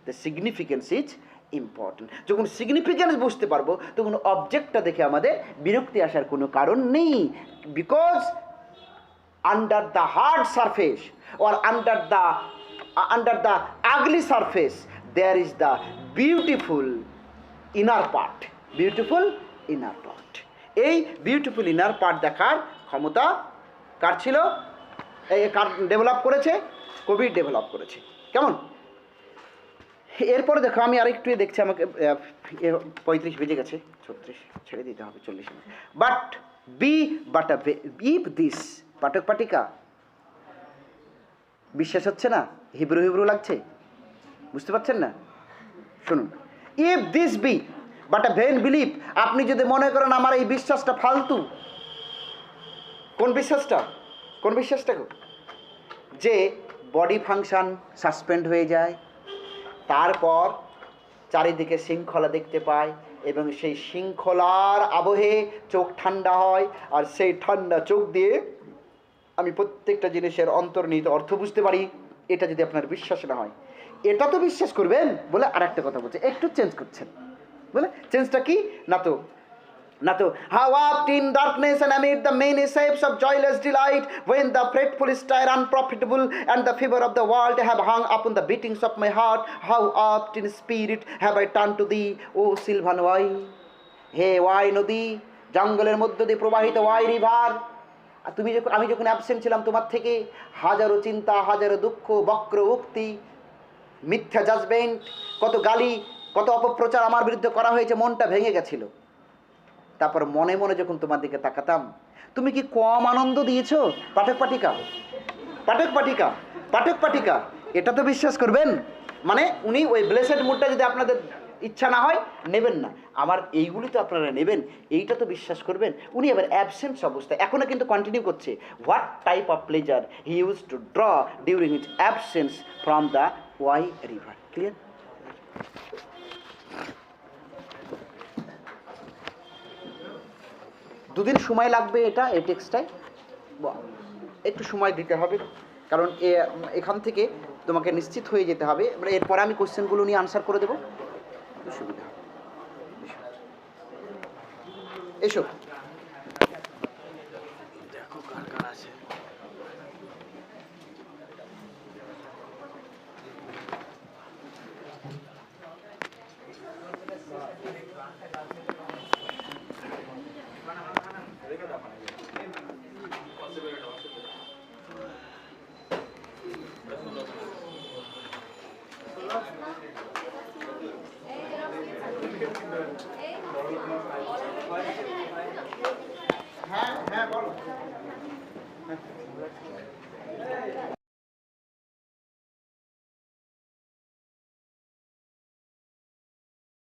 the significance is important. যখন সিগনিফিকেন্স বুঝতে পারবো তখন অবজেক্টটা দেখে আমাদের বিরক্তি আসার কোনো কারণ নেই। Because under the hard surface or under the ugly surface there is the beautiful inner part. Beautiful inner part. এই বিউটিফুল ইনার পার্ট দেখার ক্ষমতা কার ছিল? কার ডেভেলপ করেছে? কবি ডেভেলপ করেছে। কেমন? এরপরে দেখো, আমি আরেকটু দেখছি, আমাকে 35 বেজে গেছে, 36 ছেড়ে দিতে হবে, 40 মিনিট। বাট ইফ দিস, পাঠক পাঠিকা বিশ্বাস হচ্ছে না? হিব্রু লাগছে? বুঝতে পারছেন না? শুনুন, if this be but a vain belief. আপনি যদি মনে করেন আমার এই বিশ্বাসটা ফালতু, কোন বিশ্বাসটা? যে বডি ফাংশন সাসপেন্ড হয়ে যায়, তারপর চারিদিকে শৃঙ্খলা দেখতে পায় এবং সেই শৃঙ্খলার আবহে চোখ ঠান্ডা হয়, আর সেই ঠান্ডা চোখ দিয়ে আমি প্রত্যেকটা জিনিসের অন্তর্নিহিত অর্থ বুঝতে পারি। এটা যদি আপনার বিশ্বাস না হয়, এটা তো বিশ্বাস করবেন বলে আর একটা কথা বলছে, একটু চেঞ্জ করছেন বলে। চেঞ্জটা কি? না তো how oft in darkness and amid the many shapes of joyless delight, when the fretful stir unprofitable and the fever of the world have hung upon the beatings of my heart, how oft in spirit have I turned to thee, O Sylvan Wai. Hey Y নদী, জঙ্গলের মধ্য দিয়ে প্রবাহিত Y river. আমি যখন absent ছিলাম তোমার থেকে, হাজারো চিন্তা, হাজারো দুঃখ, বক্র উক্তি, মিথ্যা জাজমেন্ট, কত গালি, কত অপপ্রচার আমার বিরুদ্ধে করা হয়েছে, মনটা ভেঙে গেছিল। তারপর মনে মনে যখন তোমার দিকে তাকাতাম, তুমি কি কম আনন্দ দিয়েছ? পাঠক পাঠিকা, এটা তো বিশ্বাস করবেন। মানে উনি ওই ব্লেসেড মুডটা যদি আপনাদের ইচ্ছা না হয় নেবেন না, আমার এইগুলি তো আপনারা নেবেন, এইটা তো বিশ্বাস করবেন। উনি এবার অ্যাবসেন্স অবস্থায়, এখনও কিন্তু কন্টিনিউ করছে। What type of pleasure he use to draw during its absence from the Wye river. Clear? দুদিন সময় লাগবে এই টেক্সটায়, একটু সময় দিতে হবে, কারণ এখান থেকে তোমাকে নিশ্চিত হয়ে যেতে হবে। এরপরে আমি কোশ্চেনগুলো নিয়ে আনসার করে দেবো, সুবিধা হবে। এসো, দেখো কার কার আছে। হ্যাঁ বলো।